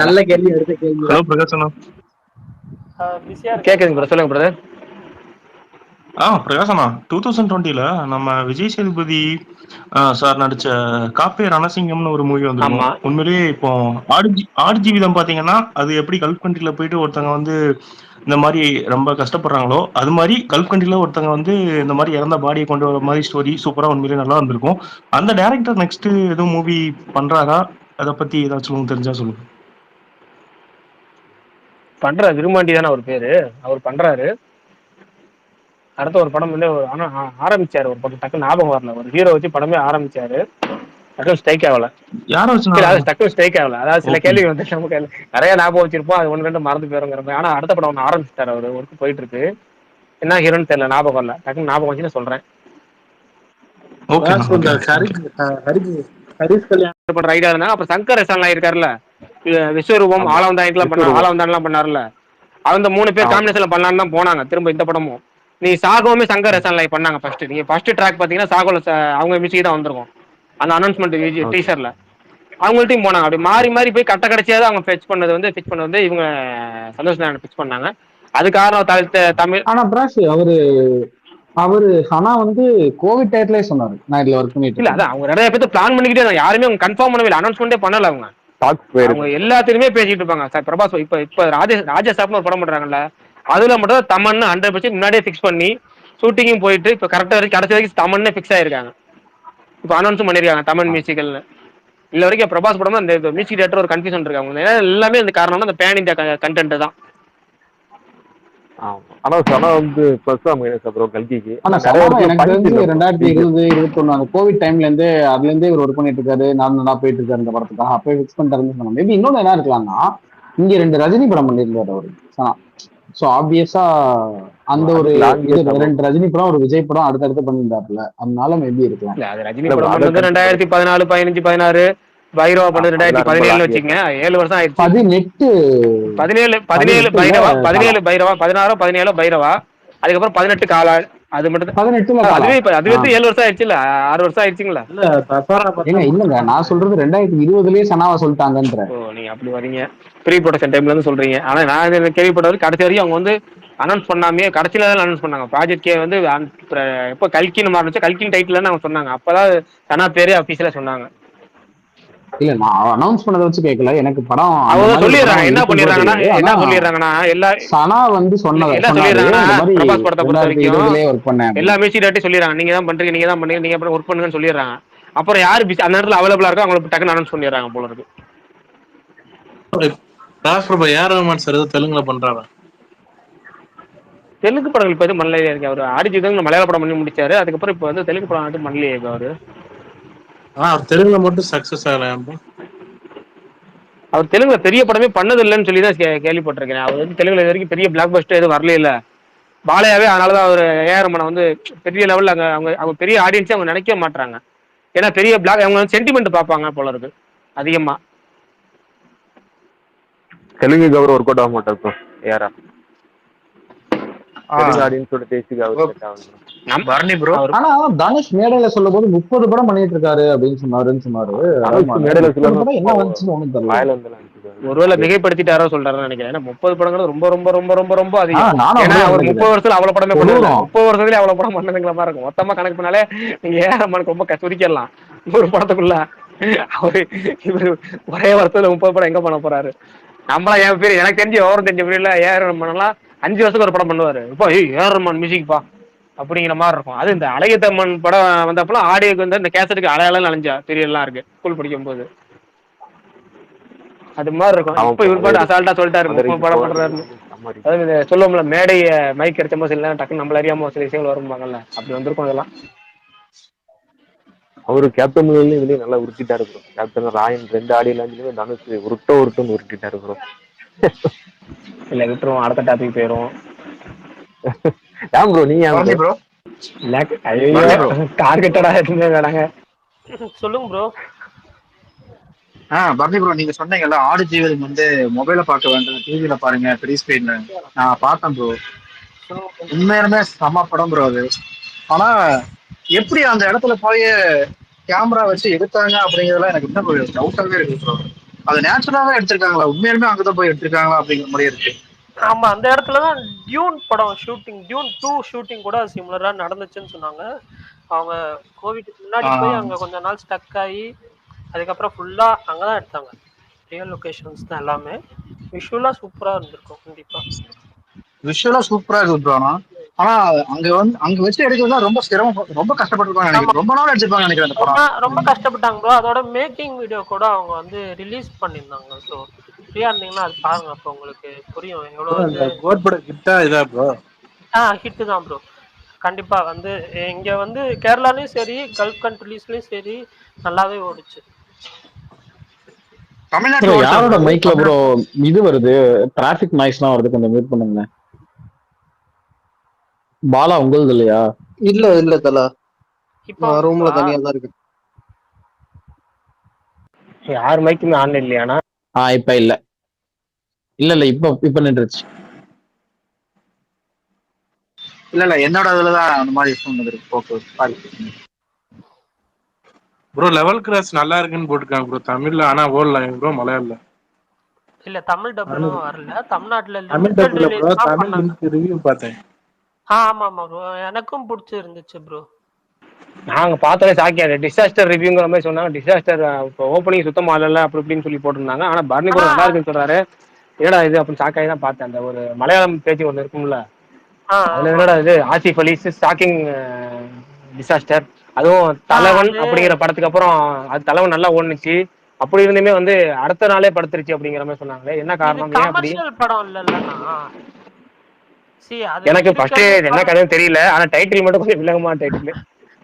நல்ல கேள்வி, அடுத்த கேள்வி. ஹலோ பிரகாசனா, கேக்குதுங்க ப்ரோ, சொல்லுங்க பிரதர். பிரகாசனா, 2020ல நம்ம விஜய் சேதுபதி சார் நடிச்ச காப்பே ரணசிங்கம்னு ஒரு மூவி வந்து உண்மையிலேயே இப்போ ஆடு ஜீவிதம் பாத்தீங்கன்னா அது எப்படி கல்ஃப் கண்ட்ரில போயிட்டு ஒருத்தங்க வந்து இந்த மாதிரி ரொம்ப கஷ்டப்படுறாங்களோ, அது மாதிரி கல்ஃப் கண்ட்ரில ஒருத்தங்க வந்து இந்த மாதிரி இறந்த பாடியை கொண்டு வர மாதிரி ஸ்டோரி சூப்பரா உண்மையிலேயே நல்லா இருந்திருக்கும். அந்த டைரக்டர் நெக்ஸ்ட் எதுவும் மூவி பண்றாரா? அதை பத்தி ஏதாச்சும் தெரிஞ்சா சொல்லுங்க. பண்ற விரும்பாண்டி தானே அவர் பேரு, அவர் பண்றாரு. அடுத்த ஒரு படம் வந்து ஆரம்பிச்சாரு. ஒரு படம் டக்கு ஞாபகம் வரல. ஒரு ஹீரோ வச்சு படமே ஆரம்பிச்சாரு. டக்கு ஸ்ட்ரைக் ஆகல. டக்கு ஸ்ட்ரைக் ஆகல. அதாவது சில கேள்வி வந்து நமக்கு நிறைய ஞாபகம் வச்சிருப்போம், அது 1 2 மறந்து போயிருங்கிற. ஆனா அடுத்த படம் ஒன்று ஆரம்பிச்சிட்டாரு. அவரு ஒர்க் போயிட்டு இருக்கு. என்ன ஹீரோன்னு தெரியல, ஞாபகம் இல்ல. டக்குன்னு ஞாபகம் வச்சு நான் சொல்றேன். ஹரிஷ் கல்யாண் பண்ற ஐடியா இருந்தாங்க. அப்புறம் சங்கர் ரசான்லாம் இருக்காருல்ல, விஸ்வரூபம், ஆலவந்தாயெல்லாம் பண்ணாருல, அந்த 3 பேர் காம்பினேஷன்ல பண்ணலான்னு தான் போனாங்க. திரும்ப இந்த படமும் நீ சாகோமே சங்கர் ரசான் லைவ் பண்ணாங்க. நீங்க ஃபர்ஸ்ட் ட்ராக் பாத்தீங்கன்னா சாகோல அவங்க மியூசிக் தான் வந்திருக்கும். அந்த அனௌன்ஸ்மெண்ட் டீசர்ல அவங்கள்ட்டையும் போனாங்க. அப்படி மாறி மாறி போய் கடைசியாவது அவங்க பிச் பண்ணது இவங்க சந்தோஷ் நாராயணன் பிச் பண்ணாங்க. அது காரணம் தமிழ். ஆனா பிராஷ் அவரு ஆனா வந்து கோவிட் டயத்துல சொன்னாரு நான் இதுல ஒர்க் பண்ணிட்டு இல்ல. அதான் அவங்க நிறைய பேர் பிளான் பண்ணிக்கிட்டே இருந்தாங்க. யாருமே அவங்க கன்ஃபார்ம் பண்ணவே இல்லை, அனௌன்ஸ்மெண்டே பண்ணல. அவங்க எல்லாத்தையுமே பேசிட்டு இருப்பாங்க. சார் பிரபாஸ் இப்ப ராஜா சாப்னு ஒரு படம் பண்றாங்கல்ல, அதுல மட்டும் தமன் 100% முன்னாடியே பிக்ஸ் பண்ணி ஷூட்டிங்கும் போயிட்டு இப்ப கரெக்டா கடைசி வரைக்கும் தமன்னே பிக்ஸ் ஆயிருக்காங்க. இப்ப அனௌன்ஸும் பண்ணிருக்காங்க தமன் மியூசிக்கல்னு. இல்ல வரைக்கும் பிரபாஸ் படம் அந்த மியூசிக் டேரக்டர் ஒரு கன்ஃபியூஷன் இருக்காங்க. எல்லாமே அந்த காரணம் அந்த பேன் இந்தியா கண்டென்ட் தான். ஆனா வந்து கல்கிக்கு எனக்கு தெரிஞ்சு 2020 2021 அந்த கோவிட் டைம்ல இருந்து அதுல இருந்தே இவர் ஒர்க் பண்ணிட்டு இருக்காரு. நல்லா போயிட்டு இருக்காரு இந்த படத்துக்காக. அப்பவே பிக்ஸ் பண்ணிட்டாருன்னு சொன்னாங்க. மேபி இன்னொன்னு என்ன இருக்கலாம்னா, இங்க 2 ரஜினி படம் பண்ணியிருந்தாரு அவரு. சோ ஆப்வியஸா அந்த ஒரு 2 ரஜினி படம் ஒரு விஜய் படம் அடுத்தடுத்து பண்ணியிருந்தாருல, அதனால மேபி இருக்கலாம். ரஜினி படம் 2014 15 16 பைரவா பண்ணது 2017 வச்சுக்கங்க. 7 வருஷம் ஆயிடுச்சு. 17 பைரவா 16 பைரவா, அதுக்கப்புறம் 18 காலா. அது மட்டும் 18 அதுவே 7 வருஷம் ஆயிடுச்சு இல்ல, 6 வருஷம் ஆயிடுச்சுங்களா? இல்லங்க நான் சொல்றது 2020லயே சனாவா சொல்லிட்டாங்கன்ற. நீங்க அப்படி வரீங்க, ப்ரீ ப்ரொடக்ஷன் டைம்ல இருந்து சொல்றீங்க. ஆனா நான் கேள்விப்பட்டது கடைசி வரைக்கும் அவங்க வந்து அனௌன்ஸ் பண்ணாமே கடைசியில தான் அனௌன்ஸ் பண்ணாங்க. ப்ராஜெக்ட் வந்து எப்போ கல்கின்னு மாறிச்சு, கல்கின் டைட்டில் அவங்க சொன்னாங்க. அப்பதான் சனா பேரே அபிஷியலா சொன்னாங்க. இல்ல நான் அனௌன்ஸ் பண்ணத வச்சு கேட்கல, எனக்கு படம் அவங்க சொல்லிடுறாங்க. என்ன சொல்லிடுறாங்கன்னா எல்லா சனா வந்து சொன்னது என்ன சொல்லிடுறாங்கன்னா பிரபாஸ் படத்தை பொறுத்த வரைக்கும் ஒர்க் பண்ணேன் எல்லா மியூசிக் டேரக்டர் சொல்லிடுறாங்க. நீங்க தான் பண்றீங்க, நீங்க ஒர்க் பண்ணுங்கன்னு சொல்லிடுறாங்க. அப்புறம் யாரு அந்த நேரத்துல அவைலபிளா இருக்கோ அவங்களுக்கு டக்குன்னு அனௌன்ஸ் பண்ணிடுறாங்க போல இருக்கு. தெலுங்குல பண்றாங்க. தெலுங்கு படங்கள் இப்ப எதுவும் மண்ணிலே இருக்கு. அவர் ஆடிஜிதங்க மலையாள படம் பண்ணி முடிச்சாரு. அதுக்கப்புறம் இப்ப வந்து தெலுங்கு படம் வந்து மண்ணிலே இருக்கு. அவரு தெலுங்குல மட்டும் சக்சஸ் ஆகல. அவர் தெலுங்குல பெரிய படமே பண்ணது இல்லைன்னு சொல்லி தான் கேள்விப்பட்டிருக்கேன். அவர் வந்து தெலுங்குல இது வரைக்கும் பெரிய பிளாக் பஸ்டர் எதுவும் வரல இல்ல பாலையாவே. அதனாலதான் அவர் ஏஆர் ரஹ்மானை வந்து பெரிய லெவல்ல அவங்க பெரிய ஆடியன்ஸே அவங்க நினைக்க மாட்டாங்க. ஏன்னா பெரிய பிளாக் அவங்க வந்து சென்டிமெண்ட் பார்ப்பாங்க போல இருக்கு அதிகமா. தெலுங்குக்கு அவர் ஒர்க் அவுட் ஆக மாட்டார் ப்ரோ. ஏஆர் ஆடியன்ஸோட டேஸ்டுக்கு அவர் செட் ஆகும். ஆனா தனுஷ் மேடையில சொல்லும் போது 30 படம் பண்ணிட்டு இருக்காரு அப்படின்னு சொன்னாரு. மேடையில என்ன வந்துச்சுன்னு ஒண்ணும் தெரியல. ஒருவேளை மிகைப்படுத்திட்டாரோ சொல்றாருன்னு நினைக்கிறேன். ஏன்னா 30 படங்கிறது ரொம்ப ரொம்ப ரொம்ப ரொம்ப ரொம்ப அதிகம். ஏன்னா அவர் 30 வருஷத்துல அவ்வளவு படமே பண்ணுவாங்க. 30 வருஷத்துலயே அவ்வளவு படம் பண்ணதுங்கிற மாதிரி இருக்கும். மொத்தமா கணக்கு பண்ணாலே நீங்க ஏஆர் ரஹ்மானுக்கு ரொம்ப சுருக்கிடலாம் 100 படத்துக்குள்ள. அவரு இவரு ஒரே வருஷத்துல 30 படம் எங்க பண்ண போறாரு? நம்மளா என் பேர் எனக்கு தெரிஞ்சு விவரம் தெரிஞ்ச பேர்ல ஏஆர் ரஹ்மான்லாம் 5 வருஷத்துக்கு ஒரு படம் பண்ணுவாரு. இப்போ ஏஆர் ரஹ்மான் மியூசிக்பா அப்படிங்கிற மாதிரி இருக்கும். அது இந்த அழகிய தம்மன் படம் வந்தப்பெல்லாம் ஆடியோக்கு வந்து இந்த கேசட்டுக்கு அடையாளம் நனைஞ்சா தெரியலாம் இருக்கு ஸ்கூல் படிக்கும் போது. அது மாதிரி இருக்கும். இப்ப இவர் பாட்டு அசால்ட்டா சொல்லிட்டாரு 30 படம் பண்றாரு. அதாவது சொல்லுவோம்ல மேடைய மைக் கிடைச்ச போது இல்லை டக்குன்னு நம்மள அறியாம சில விஷயங்கள் வரும்பாங்கல்ல, அப்படி வந்திருக்கும் அதெல்லாம். அவரு கேப்டன் இதுலயும் நல்லா உருட்டிட்டாரு ப்ரோ. கேப்டன் ராயன் 2 ஆடியோல தனுஷ் உருட்டுன்னு உருட்டிட்டாரு ப்ரோ. இல்ல விட்டுருவோம், அடுத்த டாபிக் போயிரும். ஏன் ப்ரோ நீங்க ப்ரோ டார்கெட்டடா எதுவுமே வேணாங்க. சொல்லுங்க ப்ரோ. பரணி ப்ரோ, நீங்க சொன்னீங்கல்ல ஆடு ஜீவன் வந்து மொபைல பார்க்க வேண்டாம், டிவில பாருங்க பெரிய ஸ்கிரீன்ல. நான் பார்த்தேன் ப்ரோ, உண்மையாலுமே செம படம் ப்ரோ அது. ஆனா எப்படி அந்த இடத்துல போய் கேமரா வச்சு எடுத்தாங்க அப்படிங்கிறதுலாம் எனக்கு இன்னும் டவுட்டாவே இருக்கு ப்ரோ. அது நேச்சுரலாவே எடுத்திருக்காங்களா, உண்மையாலுமே அங்கதான் போய் எடுத்திருக்காங்களா அப்படிங்கிற மாதிரி இருக்கு. ஆமா, அந்த இடத்துலதான் டியூன் படம் ஷூட்டிங், டியூன் 2 ஷூட்டிங் கூட சிமிலரா நடந்துச்சுன்னு சொன்னாங்க. அவங்க கோவிட்க்கு முன்னாடி போய் அங்க கொஞ்ச நாள் ஸ்டக் ஆகி அதுக்கப்புறம் ஃபுல்லா அங்கதான் எடுத்தாங்க. ரியல் லொகேஷன்ஸ் தான் எல்லாமே. விஷுவலா சூப்பரா இருந்திருக்கும். கண்டிப்பா விஷுவலா சூப்பரா இருக்கு ப்ரோ. ஆனா அங்க வச்சு எடுக்கிறதா ரொம்ப சிரமம், ரொம்ப கஷ்டப்பட்டிருப்பாங்க நினைக்கிறேன். ரொம்ப நாள் எடுத்துப்பாங்க நினைக்கிறேன் அந்த படம். ரொம்ப கஷ்டப்பட்டாங்க ப்ரோ. அதோட மேக்கிங் வீடியோ கூட அவங்க வந்து ரிலீஸ் பண்ணியிருந்தாங்க. ஸோ ஃப்ரீயா இருந்தீங்கன்னா அது பாருங்க, அப்போ உங்களுக்கு புரியும் எவ்வளவு ஹிட் தான் ப்ரோ. கண்டிப்பா வந்து இங்க வந்து கேரளாலயும் சரி கல்ஃப் கண்ட்ரிஸ்லயும் சரி நல்லாவே ஓடிச்சு. யாரோட மைக்ல ப்ரோ இது வருது, டிராபிக் நாய்ஸ்லாம் வருது, கொஞ்சம் மியூட் பண்ணுங்க. பாலா உங்களுது இல்லையா? இல்ல தல, இப்போ ரூம்ல தனியா தான் இருக்கு. யார் மைக்குமே ஆன் இல்லையானா? இப்ப இல்ல இப்ப நின்றுச்சு. இல்ல என்னோட இதுலதான் அந்த மாதிரி ப்ரோ லெவல் கிராஸ் நல்லா இருக்குன்னு போட்டுருக்காங்க ப்ரோ தமிழ்ல. ஆனா ஓடல ப்ரோ மலையாள. இல்ல தமிழ் டப்லும் வரல. தமிழ்நாட்டுல ரிவ்யூ பார்த்தேன். ஆமா ப்ரோ, எனக்கும் பிடிச்சி இருந்துச்சு ப்ரோ. நாங்க பார்த்தாலே சாக்கியாரு டிசாஸ்டர் ரிவ்யூங்கிற மாதிரி சொன்னாங்க. டிசாஸ்டர் ஓப்பனிங் சுத்தமா இல்ல அப்படி இப்படின்னு சொல்லி போட்டிருந்தாங்க. ஆனா பர்னி கூட நல்லா இருக்குன்னு சொல்றாரு. என்னடா இது அப்படின்னு சாக்காய் தான் பார்த்தேன். அந்த ஒரு மலையாளம் பேச்சு ஒண்ணு இருக்கும்ல, அதுல என்னடா இது ஆசிஃப் அலி ஷாக்கிங் டிசாஸ்டர், அதுவும் தலைவன் அப்படிங்கிற படத்துக்கு அப்புறம் அது தலைவன் நல்லா ஓடுனுச்சு. அப்படி இருந்துமே வந்து அடுத்த நாளே படுத்துருச்சு அப்படிங்கிற மாதிரி சொன்னாங்களே, என்ன காரணம்? ஏன் அப்படி? படம் இல்லன்னா எனக்கு ஃபர்ஸ்ட் என்ன கதைன்னு தெரியல. ஆனா டைட்டில் மட்டும் கொஞ்சம் விலகமா டைட்டில்.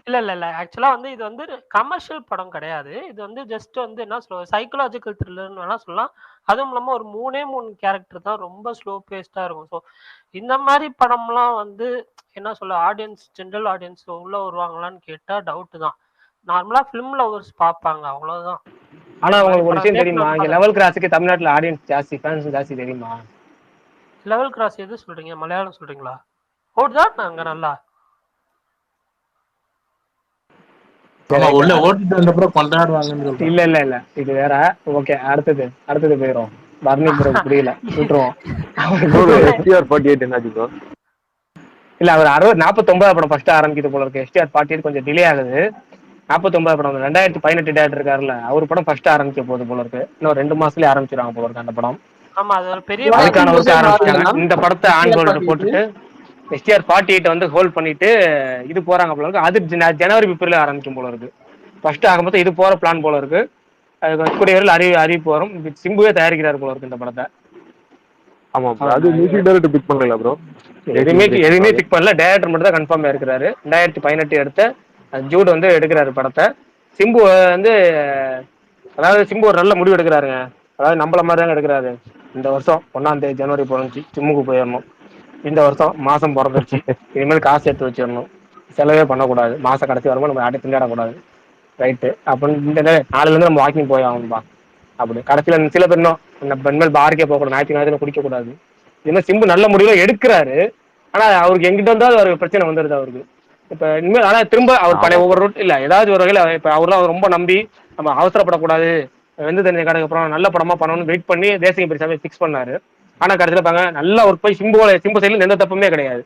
இல்ல ஆக்சுவலா வந்து இது வந்து கமர்ஷியல் படம் கிடையாது. இது வந்து ஜஸ்ட் வந்து என்ன சொல்ல சைக்கலாஜிக்கல் த்ரில்லர்னு வேணா சொல்லலாம். அதுவும் இல்லாம ஒரு 3 கேரக்டர் தான், ரொம்ப ஸ்லோ பேஸ்டா இருக்கும். ஸோ இந்த மாதிரி படம்லாம் வந்து என்ன சொல்ல ஆடியன்ஸ், ஜென்ரல் ஆடியன்ஸ் உள்ள வருவாங்களான்னு கேட்டா டவுட் தான். நார்மலா ஃபிலிம் லவர்ஸ் பார்ப்பாங்க, அவ்வளவுதான். ஆனா உங்களுக்கு ஒரு விஷயம் தெரியுமா, இங்க லெவல் கிராஸுக்கு தமிழ்நாட்டுல ஆடியன்ஸ் ஜாஸ்தி, ஃபேன்ஸ் ஜாஸ்தி தெரியுமா? லெவல் கிராஸ் எது சொல்றீங்க, மலையாளம் சொல்றீங்களா? ஓடுதா நாங்க நல்லா உள்ள ஓட்டிட்டு வந்தப்புறம் கொண்டாடுவாங்க. இல்ல இது வேற. ஓகே, அடுத்தது போயிரும். பர்னி ப்ரோ புரியல, விட்டுருவோம். இல்ல அவர் 49 படம் ஃபர்ஸ்ட் ஆரம்பிக்குது போல இருக்கு. STR 48 கொஞ்சம் டிலே ஆகுது. 49 படம் 2018 டேரக்டர் இருக்காருல்ல, அவர் படம் ஃபர்ஸ்ட் ஆரம்பிக்க போகுது போல இருக்கு. இன்னும் 2 மாசத்துலயே ஆரம்பிச்சிருவாங்க போல இருக்கு அந்த படம். ஆமா, அது ஒரு பெரிய அதுக்கான ஒர்க் ஆரம்பிச்சாங்க. இந்த படத்தை ஆன் ஹோல்ட் போட்டுட்டு STR 48 வந்து ஹோல்ட் பண்ணிட்டு இது போறாங்க போல இருக்கு. அது ஜனவரி 5 ஆரம்பிக்கும் போல இருக்கு. ஃபர்ஸ்ட் ஆகும்போது இது போற பிளான் போல இருக்கு. கூடிய விரைவில் அறிவிப்பு வரும். சிம்புவே தயாரிக்கிறார் போல இருக்கு இந்த படத்தை. ஆமா அது மியூசிக் டைரக்டர் பிக் பண்ணல ப்ரோ, எதுவுமே பிக் பண்ணல. டைரக்டர் மட்டும் தான் கன்ஃபார்ம் இருக்கிறாரு. 2018 எடுத்த ஜூட் வந்து எடுக்கிறாரு படத்தை. சிம்பு வந்து அதாவது சிம்பு ஒரு நல்ல முடிவு எடுக்கிறாருங்க. அதாவது நம்மள மாதிரி தாங்க எடுக்கிறாரு. இந்த வருஷம் 1ஆம் தேதி ஜனவரி பிறந்துச்சு, ஜிம்முக்கு போயிடணும். இந்த வருஷம் மாசம் பிறந்துருச்சு, இனிமேல் காசு எடுத்து வச்சிடணும், செலவே பண்ணக்கூடாது, மாசம் கடைசி வரும்போது நம்ம யார்ட்டும் திண்டாடக்கூடாது, ரைட்டு அப்படின்னு இந்த நாளைல இருந்து நம்ம வாக்கிங் போய் ஆகணும்பா அப்படி. கடைசியில சில பேர் இன்னும் பெண்மேல் பாருக்கே போகக்கூடாது, ஞாயிற்று குடிக்கக்கூடாது. இதுமாதிரி சிம்பு நல்ல முடிவுல எடுக்கிறாரு. ஆனா அவருக்கு எங்கிட்ட வந்தாலும் ஒரு பிரச்சனை வந்துருது அவருக்கு. இப்ப இனிமேல் ஆனா திரும்ப அவர் பழைய ஒவ்வொரு ரூட் இல்ல ஏதாவது ஒரு வகையில இப்ப அவர்லாம் ரொம்ப நம்பி நம்ம அவசரப்படக்கூடாது, வெந்து தெரிஞ்ச கடைக்கு அப்புறம் நல்ல படமா பண்ணணும்னு வெயிட் பண்ணி தேசிய பெருசாவே ஃபிக்ஸ் பண்ணாரு. ஆனா கடைசியில பாங்க நல்லா ஒர்க் போய் சிம்பு சைட்ல எந்த தப்புமே கிடையாது.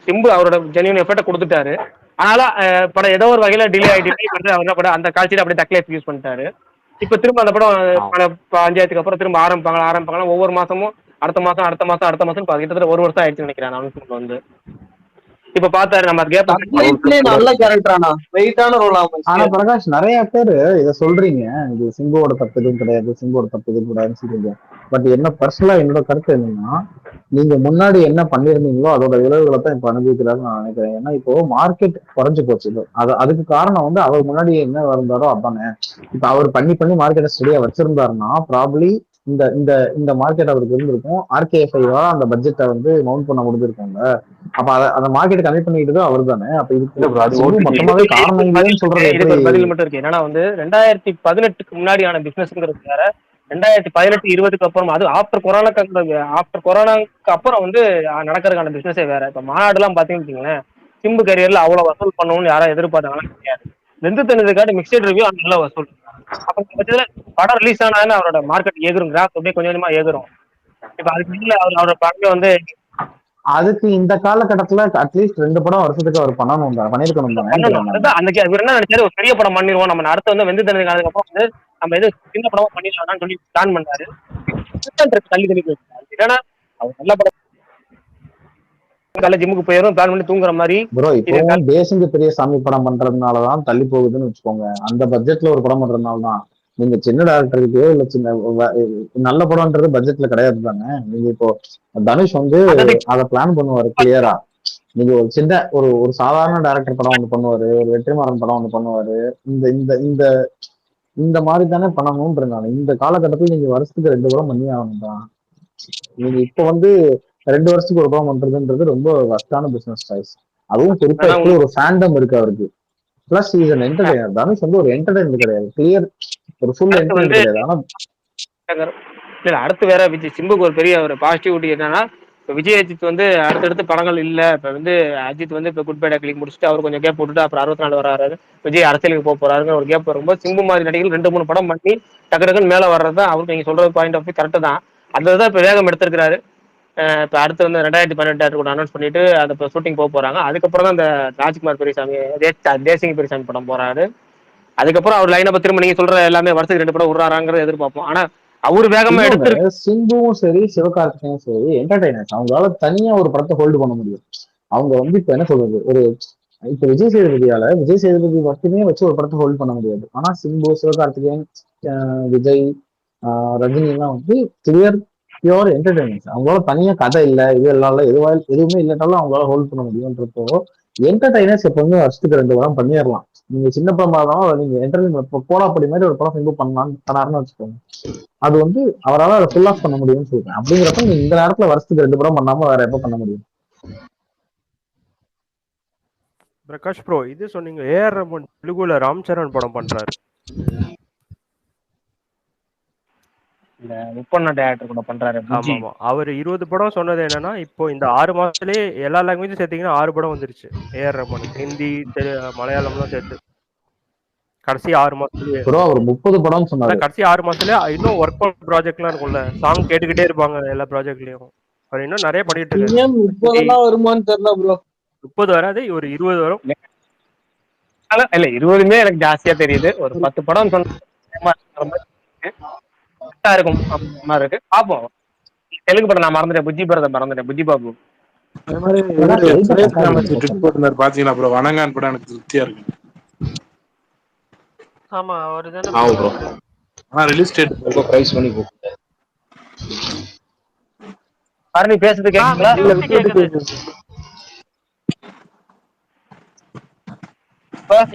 சிம்பு அவரோட ஜென்யூன் எஃபர்ட்டை கொடுத்துட்டாரு. அதனால படம் ஏதோ ஒரு வகையில டிலே பண்ணி அவர் என்ன அந்த காட்சியில அப்படியே டக்லேஸ் யூஸ் பண்ணிட்டாரு. இப்ப திரும்ப அந்த படம் பஞ்சாயத்துக்கு அப்புறம் திரும்ப ஆரம்பிப்பாங்க ஒவ்வொரு மாசமும் அடுத்த மாசம் கிட்டத்தட்ட ஒரு வருஷம் ஆயிடுச்சு நினைக்கிறேன் அனௌன்ஸ்மெண்ட் வந்து. இப்ப பாத்தாரு நம்ம நல்ல கேரக்டரானா வெயிட்டான ரோல் ஆகும். ஆனா பிரகாஷ் நிறைய பேரு இத சொல்றீங்க, இது சிம்புவோட தப்பு எதுவும் கிடையாது, சிம்புவோட தப்பு எதுவும் கிடையாதுன்னு சொல்றீங்க. பட் என்ன பர்சனலா என்னோட கருத்து என்னன்னா, நீங்க முன்னாடி என்ன பண்ணிருந்தீங்களோ அதோட விளைவுகளை தான் இப்ப அனுபவிக்கிறாருன்னு நான் நினைக்கிறேன். ஏன்னா இப்போ மார்க்கெட் குறைஞ்சு போச்சு. அதுக்கு காரணம் வந்து அவர் முன்னாடி என்ன இருந்தாரோ அதானே. இப்ப அவர் பண்ணி மார்க்கெட்டை ஸ்டடியா வச்சிருந்தாருன்னா ப்ராப்ளி இந்த இந்த இந்த மார்க்கெட் அவருக்கு இருந்திருக்கும். RKFI-வா அந்த பட்ஜெட்டை வந்து மவுண்ட் பண்ண முடிஞ்சிருக்காங்க. அப்ப அந்த மார்க்கெட் கனெக்ட் பண்ணிக்கிட்டு அவர் தானே. அப்ப இதுக்கு மொத்தமாவே காரணம் இல்லைன்னு சொல்றது ஒரு பதில் மட்டும் இருக்கு. என்னன்னா வந்து 2018க்கு முன்னாடியான பிசினஸ்ங்கிறது வேற, 2018-20க்கு அப்புறம் அது ஆஃப்டர் கொரோனாக்கு அப்புறம் வந்து நடக்கிறதுக்கான பிசினஸே வேற. இப்ப மாநாடு எல்லாம் பாத்தீங்கன்னு வச்சுக்கோங்களேன், சிம்பு கரியர்ல அவ்வளவு வசூல் பண்ணணும்னு யாரும் எதிர்பார்த்தாங்கன்னா கிடையாது. வெந்து தெரிஞ்சதுக்காட்டி மிக்சட் ரிவ்யூ அந்த நல்ல வசூல். அப்ப பட்சத்துல படம் ரிலீஸ் ஆனாலும் அவரோட மார்க்கெட் ஏகுரும், கிராஃப் அப்படியே கொஞ்சம் கொஞ்சமா ஏகுரும். இப்ப அதுக்கு இல்ல அவரோட படமே வந்து அதுக்கு இந்த காலகட்டத்துல அட்லீஸ்ட் 2 படம் வருஷத்துக்கு அவர் பண்ணிருக்கணும் தானே. அன்னைக்கு அவர் என்ன நினைச்சாரு, ஒரு பெரிய படம் பண்ணிடுவோம் நம்ம அடுத்து வந்து வெந்து தெரிஞ்ச காலத்துக்கு அப்புறம் வந்து நம்ம எது சின்ன படமா பண்ணிடலாம்னு சொல்லி பிளான் பண்ணாரு. தள்ளி ஏன்னா அவர் நல்ல படம் ஜிம்முக்கு போயிடும் பிளான் பண்ணி தூங்குற மாதிரி. ப்ரோ இப்போ தேசிங்க பெரிய சாமி படம் பண்றதுனாலதான் தள்ளி போகுதுன்னு வச்சுக்கோங்க. அந்த பட்ஜெட்ல ஒரு படம் பண்றதுனாலதான். நீங்க சின்ன டேரக்டருக்கு இல்ல சின்ன நல்ல படம்ன்றது பட்ஜெட்ல கிடையாது தானே. நீங்க இப்போ தனுஷ் வந்து அதை பிளான் பண்ணுவாரு கிளியரா. நீங்க ஒரு சின்ன ஒரு சாதாரண டேரக்டர் படம் ஒன்று பண்ணுவாரு, ஒரு வெற்றிமாறன் படம் ஒன்று பண்ணுவாரு. இந்த இந்த இந்த இந்த மாதிரி தானே பண்ணணும்ன்றாங்க. இந்த காலகட்டத்தில் நீங்க வருஷத்துக்கு 2 படம் பண்ணி ஆகணும் தான். நீங்க இப்ப வந்து 2 வருஷத்துக்கு ஒரு படம் பண்றதுன்றது ரொம்ப வஸ்டான பிசினஸ் சாய்ஸ். அதுவும் குறிப்பா ஒரு ஃபேண்டம் இருக்கு அவருக்கு. Plus is an entertainer. Dhanush வந்து ஒரு என்டர்டெய்னர் கிடையாது, கிளியர் ஒரு ஃபுல் என்டர்டெய்னர் கிடையாது. ஆனா இல்ல அடுத்து வேற விஜய் சிம்புக்கு ஒரு பெரிய ஒரு பாசிட்டிவிட்டி என்னன்னா, இப்ப விஜய் அஜித் வந்து அடுத்தடுத்து படங்கள் இல்ல. இப்ப வந்து அஜித் வந்து இப்ப குட் பை டாக்லிக் முடிச்சுட்டு அவர் கொஞ்சம் கேப் போட்டுட்டு அப்புறம் 64 வராரு, விஜய் அரசியலுக்கு போறாருங்க ஒரு கேப் வரும்போது சிம்பு மாதிரி நடிகர்கள் 2-3 படம் பண்ணி டக்குன்னு மேல வர்றதுதான் அவருக்கு நீங்க சொல்றது பாயிண்ட் ஆஃப் வியூ கரெக்ட் தான். அதுதான் இப்ப வேகம் எடுத்திருக்காரு. இப்ப அடுத்து வந்து 2018 கூட அனௌன்ஸ் பண்ணிட்டு அந்த ஷூட்டிங் போறாங்க. அதுக்கப்புறம் தான் இந்த ராஜ்குமார் பெரியசாமி தேசிங்க பெரியசாமி படம் போறாரு. அதுக்கப்புறம் அவர் லைனை திரும்ப நீங்க சொல்ற எல்லாமே வருஷத்துக்கு 2 படம் விடுறாங்கிறத எதிர்பார்ப்போம். ஆனா அவரு வேகமா எடுத்து சிம்புவும் சரி சிவகார்த்திகேயனும் சரி என்டர்டைனர்ஸ். அவங்களால தனியா ஒரு படத்தை ஹோல்டு பண்ண முடியும். அவங்க வந்து இப்ப என்ன சொல்றது, இப்ப விஜய் சேதுபதி மட்டுமே வச்சு ஒரு படத்தை ஹோல்ட் பண்ண முடியாது. ஆனா சிம்பு, சிவகார்த்திகேயன், விஜய், ரஜினி எல்லாம் வந்து கிளியர் பியூர் என்டர்டைன்மெண்ட். அவங்களால தனியா கதை இல்லை இது எல்லாம் எதுவுமே இல்லைனாலும் அவங்களால ஹோல்ட் பண்ண முடியும்ன்றப்போ என்டர்டைனர்ஸ் எப்பவுமே வருஷத்துக்கு 2 படம் பண்ணிடலாம். நீங்க சின்ன படம் பார்த்தாலும் நீங்க என்டர்டைன்மெண்ட் கோலாப்படி மாதிரி ஒரு படம் சிம்பு பண்ணாருன்னு வச்சுக்கோங்க, அது வந்து அவரால் அதை ஃபுல் ஆஃப் பண்ண முடியும்னு சொல்றேன். அப்படிங்கிறப்ப நீங்க இந்த நேரத்துல வருஷத்துக்கு 2 படம் பண்ணாம வேற எப்ப பண்ண முடியும்? பிரகாஷ் ப்ரோ இது சொன்னீங்க ஏஆர் ரஹ்மான் தெலுங்குல ராம் சரண் படம் பண்றாரு. இல்ல முப்பண்ண டேரக்டர் கூட பண்றாரு. ஆமா அவர் 20 படம் சொன்னது என்னன்னா, இப்போ இந்த 6 மாசத்துலயே எல்லா லாங்குவேஜும் சேர்த்தீங்கன்னா 6 படம் வந்துருச்சு ஏஆர் ரஹ்மான். ஹிந்தி, மலையாளம்லாம் சேர்த்து கடைசி 6 மாசத்துலயே அவர் 30 படம் சொன்னாரு. கடைசி 6 மாசத்துலயே இன்னும் ஒர்க் அவுட் ப்ராஜெக்ட்லாம் இருக்கும்ல, சாங் கேட்டுக்கிட்டே இருப்பாங்க எல்லா ப்ராஜெக்ட்லயும். அவர் இன்னும் நிறைய பண்ணிட்டு இருக்காரு. 30 வருமானு தெரியல ப்ரோ. 30 வராது, ஒரு 20 வரும். இல்ல 20மே எனக்கு ஜாஸ்தியா தெரியுது. ஒரு 10 படம் சொன்னா இருக்கும் மாதிரி இருக்கு. பாப்போம். தெலுங்கு படம் நான் மறந்துட்டேன், புஜ்ஜி படத்தை மறந்துட்டேன், புஜ்ஜி பாபு. அதே மாதிரி பாத்தீங்களா ப்ரோ, வணங்கான் படம் எனக்கு திருப்தியா இருக்கு. ஆமா அவரு தானே ப்ரோ. ஆனா ரிலீஸ் டேட் ரொம்ப பிரைஸ் பண்ணி போட்டு. நீ பேசுறது கேக்குங்களா?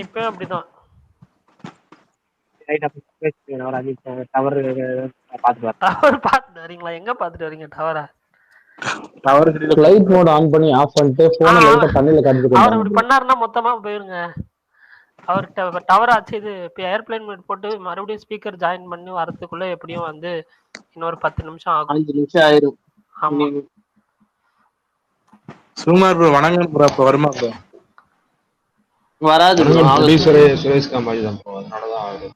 இப்ப அப்படிதான். டவர் பார்த்துட்டு வரீங்களா? எங்க பார்த்துட்டு வரீங்க டவரை? ஃளைட் மோட் ஆன் பண்ணி ஆஃப் பண்ணிட்டு போனை லைட்டா தண்ணியில காட்டிட்டு அவர் இப்படி பண்ணாருன்னா மொத்தமா போயிருங்க. அவர் டவர் ஆச்சு இது இப்போ ஏர்பிளைன் மோட் போட்டு மறுபடியும் ஸ்பீக்கர் ஜாயின் பண்ணி வரதுக்குள்ள எப்படியும் வந்து இன்னொரு 10 நிமிஷம் ஆகும். 5 நிமிஷம் ஆயிரும். ஆமா சுகுமார் ப்ரோ வணக்கம் ப்ரோ. அப்ப வருமா ப்ரோ? வராது. சுரேஷ் காமாஜி தான் ப்ரோ. அதனாலதான் ஆகுது.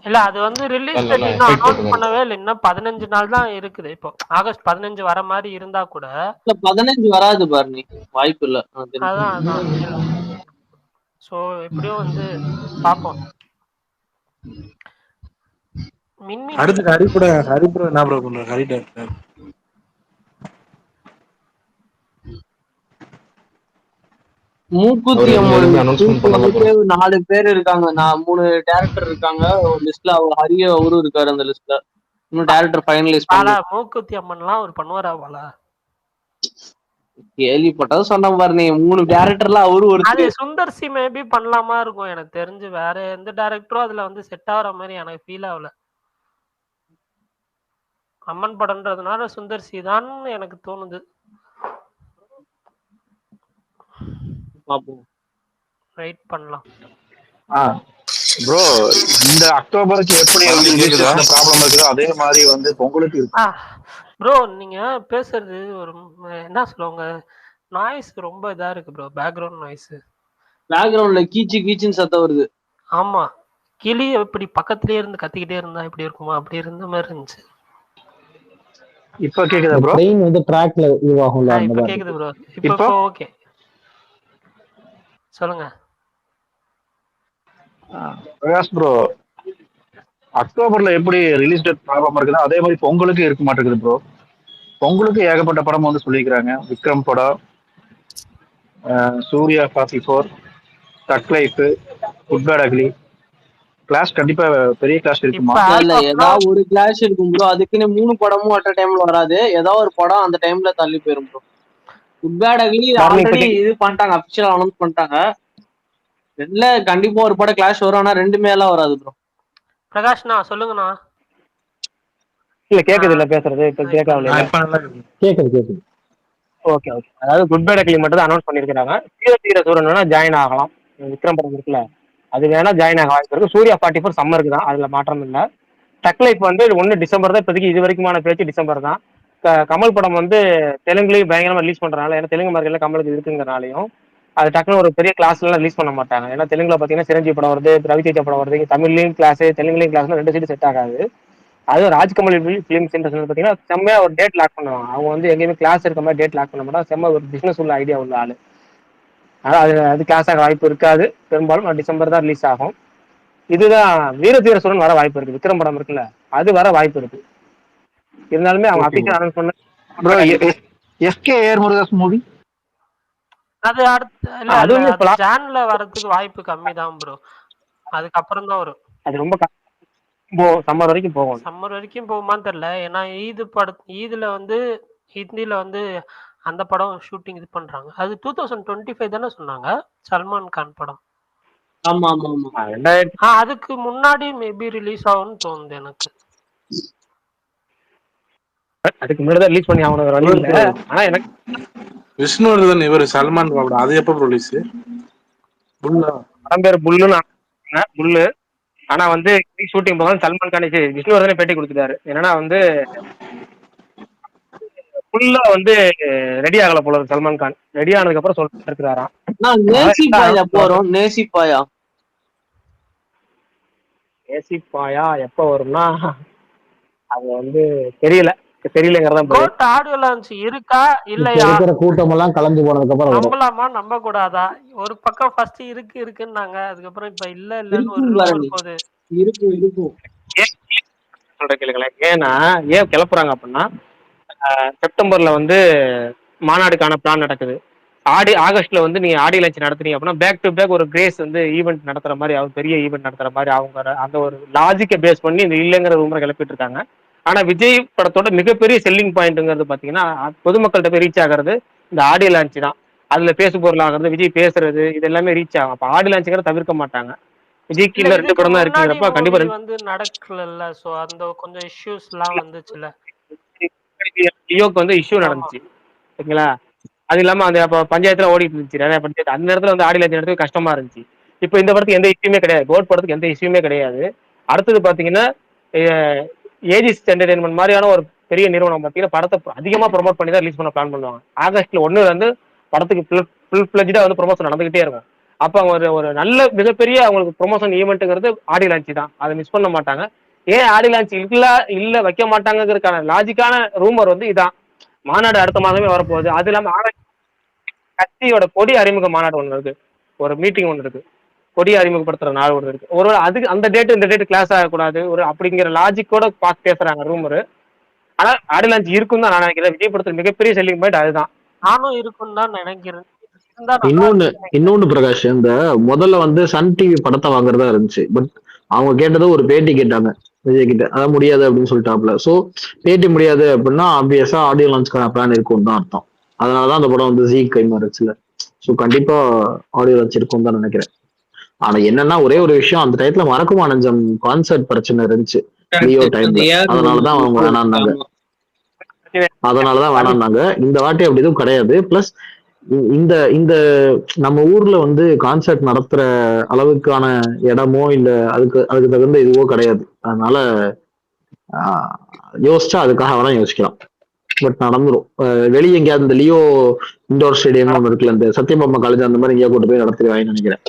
இல்ல அது வந்து ரிலீஸ் டேட் இன்னும் அனௌன்ஸ் பண்ணவே இல்லை. இன்னும் 15 நாள் தான் இருக்குது. இப்போ ஆகஸ்ட் 15 வர மாதிரி இருந்தா கூட 15 வராது பாருங்க, வாய்ப்பு இல்ல. அதான் சோ எப்படியும் வந்து பாப்போம். அடுத்து ஹரிபுரம் என்ன ப்ரோ பண்ற? ஹரிடர் மூக்குத்தி அம்மன் 4 பேர் இருக்காங்க. 3 டேரக்டர் இருக்காங்க ஒரு லிஸ்ட்ல. ஹரிய அவரும் இருக்காரு அந்த லிஸ்ட்ல. இன்னும் டேரக்டர் ஃபைனலைஸ் பண்ணல. மூக்குத்தி அம்மன்லாம் அவர் பண்ணுவாரா வாலா? கேள்விப்பட்டது சொன்ன பாருங்க. 3 டேரக்டர்ல அவரு ஒரு. அது சுந்தர் சி மேபி பண்ணலாமா இருக்கும் எனக்கு தெரிஞ்சு. வேற எந்த டேரக்டரும் அதுல வந்து செட் ஆகிற மாதிரி எனக்கு ஃபீல் ஆகல. அம்மன் படம்ன்றதுனால சுந்தர் சி தான் எனக்கு தோணுது. வெயிட் பண்ணலாம். ப்ரோ இந்த அக்டோபருக்கு எப்படி ப்ராப்ளம் இருக்குதோ அதே மாதிரி வந்து பொங்கலுக்கு இருக்கு. ப்ரோ நீங்க பேசுறது ஒரு என்ன சொல்லுவாங்க, நாய்ஸ் ரொம்ப இதா இருக்கு ப்ரோ. Background noise. பேக்ரவுண்ட்ல கீச்சுன்னு சத்தம் வருது. ஆமா, கிளி இப்படி பக்கத்துலயே இருந்து கத்திக்கிட்டே இருந்தா இப்படி இருக்குமா? அப்படி இருந்த மாதிரி இருந்துச்சு. இப்ப கேக்குதா ப்ரோ? ட்ரெயின் வந்து ட்ராக்ல இதுவாகும்ல. இப்ப கேக்குது ப்ரோ. இப்போ ஓகே சொல்லுங்க. பிரகாஷ் ப்ரோ அக்டோபர்ல எப்படி ரிலீஸ் டேட் ப்ராப்ளம் இருக்குதோ அதே மாதிரி பொங்கலுக்கு இருக்க மாட்டேங்குது ப்ரோ. பொங்கலுக்கு ஏகப்பட்ட படம் வந்து சொல்லிக்கிறாங்க. விக்ரம் படம், Suriya 44, Thug Life, Good Bad Ugly. Class கண்டிப்பா பெரிய கிளாஸ் இருக்குமா? இல்ல ஏதாவது ஒரு கிளாஸ் இருக்கும் ப்ரோ. அதுக்குன்னு 3 படமும் அட் டைம்ல வராது. ஏதாவது ஒரு படம் அந்த டைம்ல தள்ளி போயிரும் bro. Good Bad Ugly already இது பண்ணிட்டாங்க, அபிஷியலா அனௌன்ஸ் பண்ணிட்டாங்க. ரெண்டுல கண்டிப்பா ஒரு படம் கிளாஷ் வரும். ஆனா 2மே எல்லாம் வராது ப்ரோ. பிரகாஷ்ண்ணா சொல்லுங்கண்ணா. இல்ல கேக்குது இல்ல பேசுறது இப்ப கேட்கல. கேக்குது. Okay okay. அதாவது குட் பேட் அக்லி மட்டும் தான் அனௌன்ஸ் பண்ணிருக்காங்க. தீர சூரன் ஜாயின் ஆகலாம். விக்ரம் படம் இருக்குல்ல, அது வேணா ஜாயின் ஆக வாய்ப்பு இருக்கு. சூர்யா 44 சம்மருக்கு தான், அதுல மாற்றம் இல்லை. டக் லைஃப் வந்து 1 டிசம்பர் தான். இப்போதைக்கு இது வரைக்குமான பேச்சு டிசம்பர் தான். கமல் படம் வந்து தெலுங்குலயும் பயங்கரமா ரிலீஸ் பண்றதுனால, ஏன்னா தெலுங்கு மார்க்கெட்ல கமலுக்கு இருக்குங்கிறனாலையும் அது டக்குனு ஒரு பெரிய கிளாஸ்லாம் ரிலீஸ் பண்ண மாட்டாங்க. ஏன்னா தெலுங்குல பாத்தீங்கன்னா சிரஞ்சீவி படம் வருது, ரவிதேஜா படம் வருது. தமிழ்லயும் கிளாஸ் தெலுங்குலயும் கிளாஸ் 2 சைடு செட் ஆகாது. அதுவும் ராஜ்கமல் ஃபிலிம்ஸ் இண்டஸ்ட்ரியில் பார்த்தீங்கன்னா செம்மையா ஒரு டேட் லாக் பண்ணுவாங்க. அவங்க வந்து எங்கேயுமே கிளாஸ் இருக்க மாதிரி டேட் லாக் பண்ண மாட்டாங்க. செம்ம ஒரு பிசினஸ் உள்ள ஐடியா உள்ள ஆளு. அதனால அது கிளாஸ் ஆக வாய்ப்பு இருக்காது. பெரும்பாலும் டிசம்பர் தான் ரிலீஸ் ஆகும். இதுதான் வீரதீர சூரன் வர வாய்ப்பு இருக்கு. விக்ரம் படம் இருக்குல்ல, அது வர வாய்ப்பு இருக்கு. இருந்தாலுமே அவங்க அபிஷியல் அனௌன்ஸ் பண்ண ப்ரோ எஸ்கே ஏர் முருகஸ் மூவி அது அடுத்து ஜான்ல வரதுக்கு வாய்ப்பு கம்மி தான் ப்ரோ. அதுக்கப்புறம் தான் வரும். அது ரொம்ப சம்மர் வரைக்கும் போகும். சம்மர் வரைக்கும் போகுமான்னு தெரியல. ஏன்னா ஈதுல வந்து ஹிந்தில வந்து அந்த படம் ஷூட்டிங் இது பண்றாங்க. அது 2025 தானே சொன்னாங்க, சல்மான் கான் படம். ஆமா ஆமா ஆமா. அதுக்கு முன்னாடி மேபி ரிலீஸ் ஆகும்னு தோணுது எனக்கு. அதுக்கு முன்னாடி ரிலீஸ் பண்ணி ஆகணும் வழி இல்ல. ஆனா எனக்கு விஷ்ணுவர்தன் இவர் சல்மான் பாபு அது எப்ப ரிலீஸ்? படம் பேர் புல்லு. ஆனா வந்து ஷூட்டிங் போக சல்மான் கான் விஷ்ணுவர்தனே பேட்டி கொடுத்துட்டாரு. என்னன்னா வந்து ஃபுல்லா வந்து ரெடி ஆகல போல சல்மான் கான். ரெடி ஆனதுக்கு அப்புறம் சொல்லிட்டு இருக்கிறாராம். நேசிப்பாயா எப்ப வரும்னா அது வந்து தெரியலங்கிறதா. ஆடியோ லான்ச் இருக்கா இல்லையா, கூட்டம் எல்லாம் கலந்து போனதுக்கு அப்புறம் நம்பலாமா நம்ப கூடாதா? ஒரு பக்கம் ஃபர்ஸ்ட் இருக்குன்னாங்க, அதுக்கப்புறம் இப்ப இல்லன்னு ஒரு ரூமர் போகுது. சொல்ற கேளுங்களேன். ஏன் கிளப்புறாங்க அப்படின்னா, செப்டம்பர்ல வந்து மாநாடுக்கான பிளான் நடக்குது. ஆகஸ்ட்ல வந்து நீங்க ஆடியோ லான்ச் நடத்துறீங்க அப்படின்னா பேக் டு பேக் ஒரு கிரேஸ் வந்து ஈவெண்ட் நடத்துற மாதிரி, அவங்க பெரிய ஈவெண்ட் நடத்துற மாதிரி அவங்க அந்த ஒரு லாஜிக்கை பேஸ் பண்ணி இந்த இல்லைங்கிற ரூமரை கிளப்பிட்டு இருக்காங்க. ஆனா விஜய் படத்தோட மிகப்பெரிய செல்லிங் பாயிண்ட்ங்கிறது பாத்தீங்கன்னா பொதுமக்கள்கிட்ட போய் ரீச் ஆகிறது இந்த ஆடியோ லான்ச் தான். அதுல பேசு பொருள் ஆகிறது, விஜய் பேசுறது, இது எல்லாமே ரீச் ஆகும். அப்ப ஆடியோ லான்ச்சுங்கிறத தவிர்க்க மாட்டாங்க. விஜய்க்கு இன்னும் 2 படம் தான் இருக்குங்கிறப்ப கண்டிப்பா வந்து நடக்கல. சோ அந்த கொஞ்சம் இஷ்யூஸ்லாம் வந்துச்சுல. லியோக்கு வந்து இஷ்யூ நடந்துச்சு ஓகேங்களா. அது இல்லாம அந்த பஞ்சாயத்துல ஓடிட்டு இருந்துச்சு நிறைய பஞ்சாயத்து. அந்த நேரத்துல வந்து ஆடி லான்ச் எடுத்து கஷ்டமா இருந்துச்சு. இப்போ இந்த படத்துக்கு எந்த இஷ்யூமே கிடையாது. கோட் படத்துக்கு எந்த இஷ்யூமே கிடையாது. அடுத்தது பாத்தீங்கன்னா ஏஜிஸ் என்டர்டைன்மெண்ட் மாதிரியான ஒரு பெரிய நிறுவனம் பாத்தீங்கன்னா படத்தை அதிகமா ப்ரொமோட் பண்ணி தான் ரிலீஸ் பண்ண பிளான் பண்ணுவாங்க. ஆகஸ்ட்ல 1 வந்து படத்துக்கு ஃபுல் ஃபிளட்ஜா வந்து ப்ரொமோஷன் நடந்துகிட்டே இருக்கும். அப்ப அவங்க ஒரு நல்ல மிகப்பெரிய அவங்களுக்கு ப்ரொமோஷன் ஈவெண்ட்டுங்கிறது ஆடி லான்ச் தான். அதை மிஸ் பண்ண மாட்டாங்க. ஏன் ஆடி லான்ச் இல்ல வைக்க மாட்டாங்கிறதுக்கான லாஜிக்கான ரூமர் வந்து இதான். மாநாடு அடுத்த மாதமே வரப்போகுது. அது இல்லாம கட்சியோட கொடி அறிமுக மாநாடு ஒன்று இருக்கு, ஒரு மீட்டிங் ஒன்று இருக்கு, கொடி அறிமுகப்படுத்துற நாள் ஒன்று இருக்கு. ஒரு அதுக்கு அந்த டேட் இந்த டேட் கிளாஸ் ஆகக்கூடாது ஒரு அப்படிங்கிற லாஜிக்கோட பார்த்து பேசுறாங்க ரூமரு. ஆனா ஆடி லான்ச் இருக்கும் தான் நான் நினைக்கிறேன். விஜய் படத்துல மிகப்பெரிய செல்லிங் பாயிண்ட் அதுதான். நானும் இருக்கும் தான் நினைக்கிறேன். இன்னொன்னு பிரகாஷ், இந்த முதல்ல வந்து சன் டிவி படத்தை வாங்குறதா இருந்துச்சு. பட் அவங்க கேட்டது ஒரு பேட்டி கேட்டாங்க விஜய் கிட்ட, அதான் முடியாது அப்படின்னு சொல்லிட்டாப்ல. சோ பேட்டி முடியாது அப்படின்னா ஆப்வியஸா ஆடியோ லான்ச்க்கான பிளான் இருக்கும் தான் அர்த்தம். அதனாலதான் அந்த படம் வந்து ஜீ கை மாறுச்சுல. ஸோ கண்டிப்பா ஆடியோ லான்ச் இருக்கும் தான் நினைக்கிறேன். ஆனா என்னன்னா ஒரே ஒரு விஷயம், அந்த டயத்துல மறக்குமா நெஞ்சம் கான்சர்ட் பிரச்சனை இருந்துச்சு லியோ டைம்ல. அதனாலதான் அவங்க வேணான்னாங்க. இந்த வாட்டி அப்படி எதுவும் கிடையாது. பிளஸ் இந்த இந்த நம்ம ஊர்ல வந்து கான்சர்ட் நடத்துற அளவுக்கான இடமோ இல்ல அதுக்கு தகுந்த இதுவோ கிடையாது. அதனால யோசிச்சா அதுக்காக வேணா யோசிக்கலாம். பட் நடந்துரும். வெளியே எங்கேயாவது இந்த லியோ இண்டோர் ஸ்டேடியம் ஒன்று இருக்குல்ல, இந்த சத்யபாமா காலேஜ் அந்த மாதிரி எங்கேயா கூட்டு போய் நடத்திடுவாங்கன்னு நினைக்கிறேன்.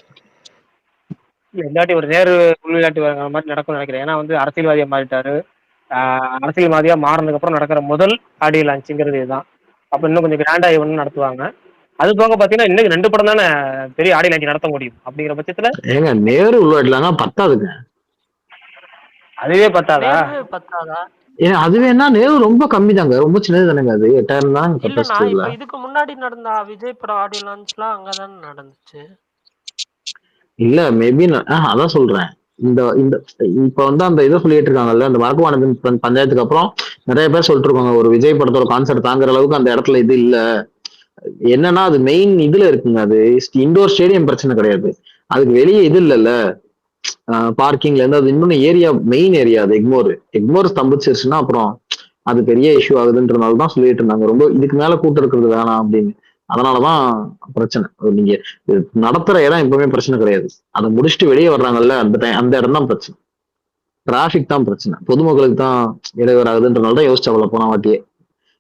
இல்லாட்டி ஒரு நேரு உள்விளையாட்டு மாதிரி நடக்கும்னு நினைக்கிறேன். ஏன்னா வந்து அரசியல்வாதியா மாறிட்டாரு. அரசியல்வாதியா மாறினதுக்கு அப்புறம் நடக்கிற முதல் ஆடியோ லான்ச்சுங்கிறது இதுதான். அப்ப இன்னும் கொஞ்சம் கிராண்டா இவன் நடத்துவாங்க. அது போக பாத்தீங்கன்னா இன்னைக்கு 2 படம் தானே பெரிய ஆடியோ லான்ச் நடத்த முடியும். அப்படிங்கிற பட்சத்துல ஏங்க நேரு உள்விளையாட்டுலாங்க பத்தாதுங்க. அதுவே பத்தாதா? ஏன் அதுவேனா நேரு ரொம்ப கம்மி தாங்க, ரொம்ப சின்னது தானேங்க. அது 8000 தான் கெப்பாசிட்டி இல்ல. இதுக்கு முன்னாடி நடந்த விஜய் படம் ஆடியோ லான்ச்லாம் அங்கதான் நடந்துச்சு. இல்ல மேபி அதான் சொல்றேன். இந்த இந்த இப்ப வந்து அந்த இதை சொல்லிட்டு இருக்காங்கல்ல, அந்த வடக்கு பஞ்சாயத்துக்கு அப்புறம் நிறைய பேர் சொல்லிட்டு இருக்காங்க ஒரு விஜய் படத்தோட கான்செப்ட் தாங்குற அளவுக்கு அந்த இடத்துல இது இல்ல. என்னன்னா அது மெயின் இதுல இருக்குங்க. அது இண்டோர் ஸ்டேடியம் பிரச்சனை கிடையாது. அதுக்கு வெளியே இது இல்லைல்ல, பார்க்கிங்ல இருந்து அது இன்னொன்னு ஏரியா, மெயின் ஏரியா அது எக்மோர் ஸ்தம்பிச்சிருச்சுன்னா அப்புறம் அது பெரிய இஷ்யூ ஆகுதுன்றதுனால தான் சொல்லிட்டு இருந்தாங்க ரொம்ப இதுக்கு மேல கூட்டம் இருக்கிறது வேணாம் அப்படின்னு. அதனாலதான் பிரச்சனை. நீங்க நடத்துற இடம் எப்பவுமே பிரச்சனை கிடையாது. அதை முடிச்சுட்டு வெளியே வர்றாங்கல்ல அந்த இடம் தான் பிரச்சனை. டிராபிக் தான் பிரச்சனை. பொதுமக்களுக்கு தான் இடையூறு ஆகுதுன்றதுனாலதான் யோசிச்சவள போன வாட்டியே.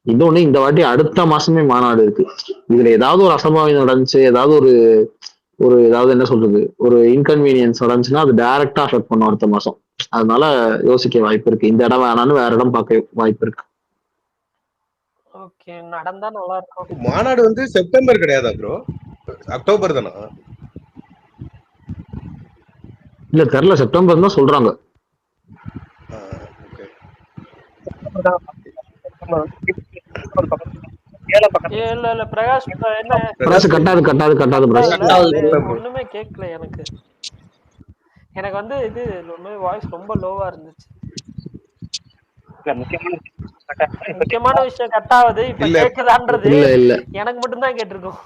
இன்னொன்னு இந்த வாட்டி அடுத்த மாசமே மாநாடு இருக்கு. இதுல ஏதாவது ஒரு அசம்பாவிதம் நடந்துச்சு, ஏதாவது ஒரு ஏதாவது என்ன சொல்றது, ஒரு இன்கன்வீனியன்ஸ் நடந்துச்சுன்னா அது டைரக்டா அஃபெக்ட் பண்ணும் அடுத்த மாசம். அதனால யோசிக்க வாய்ப்பு இருக்கு. இந்த இடம் வேணான்னு வேற இடம் பார்க்க வாய்ப்பு இருக்கு. ஓகே, நடந்தா நல்லா இருக்கும். மாநாடு வந்து செப்டம்பர் கிடையாதா ப்ரோ? அக்டோபர் தானா? இல்ல தெரியல, செப்டம்பர் தான் சொல்றாங்க. இல்ல பிரகாஷ் என்ன கட்டாது ஒண்ணுமே கேட்கல எனக்கு வந்து இது வாய்ஸ் ரொம்ப லோவா இருந்துச்சு. முக்கியமான விஷயம் கட் ஆகுது. இப்ப கேக்குதான்றது எனக்கு மட்டும் தான் கேட்டிருக்கோம்.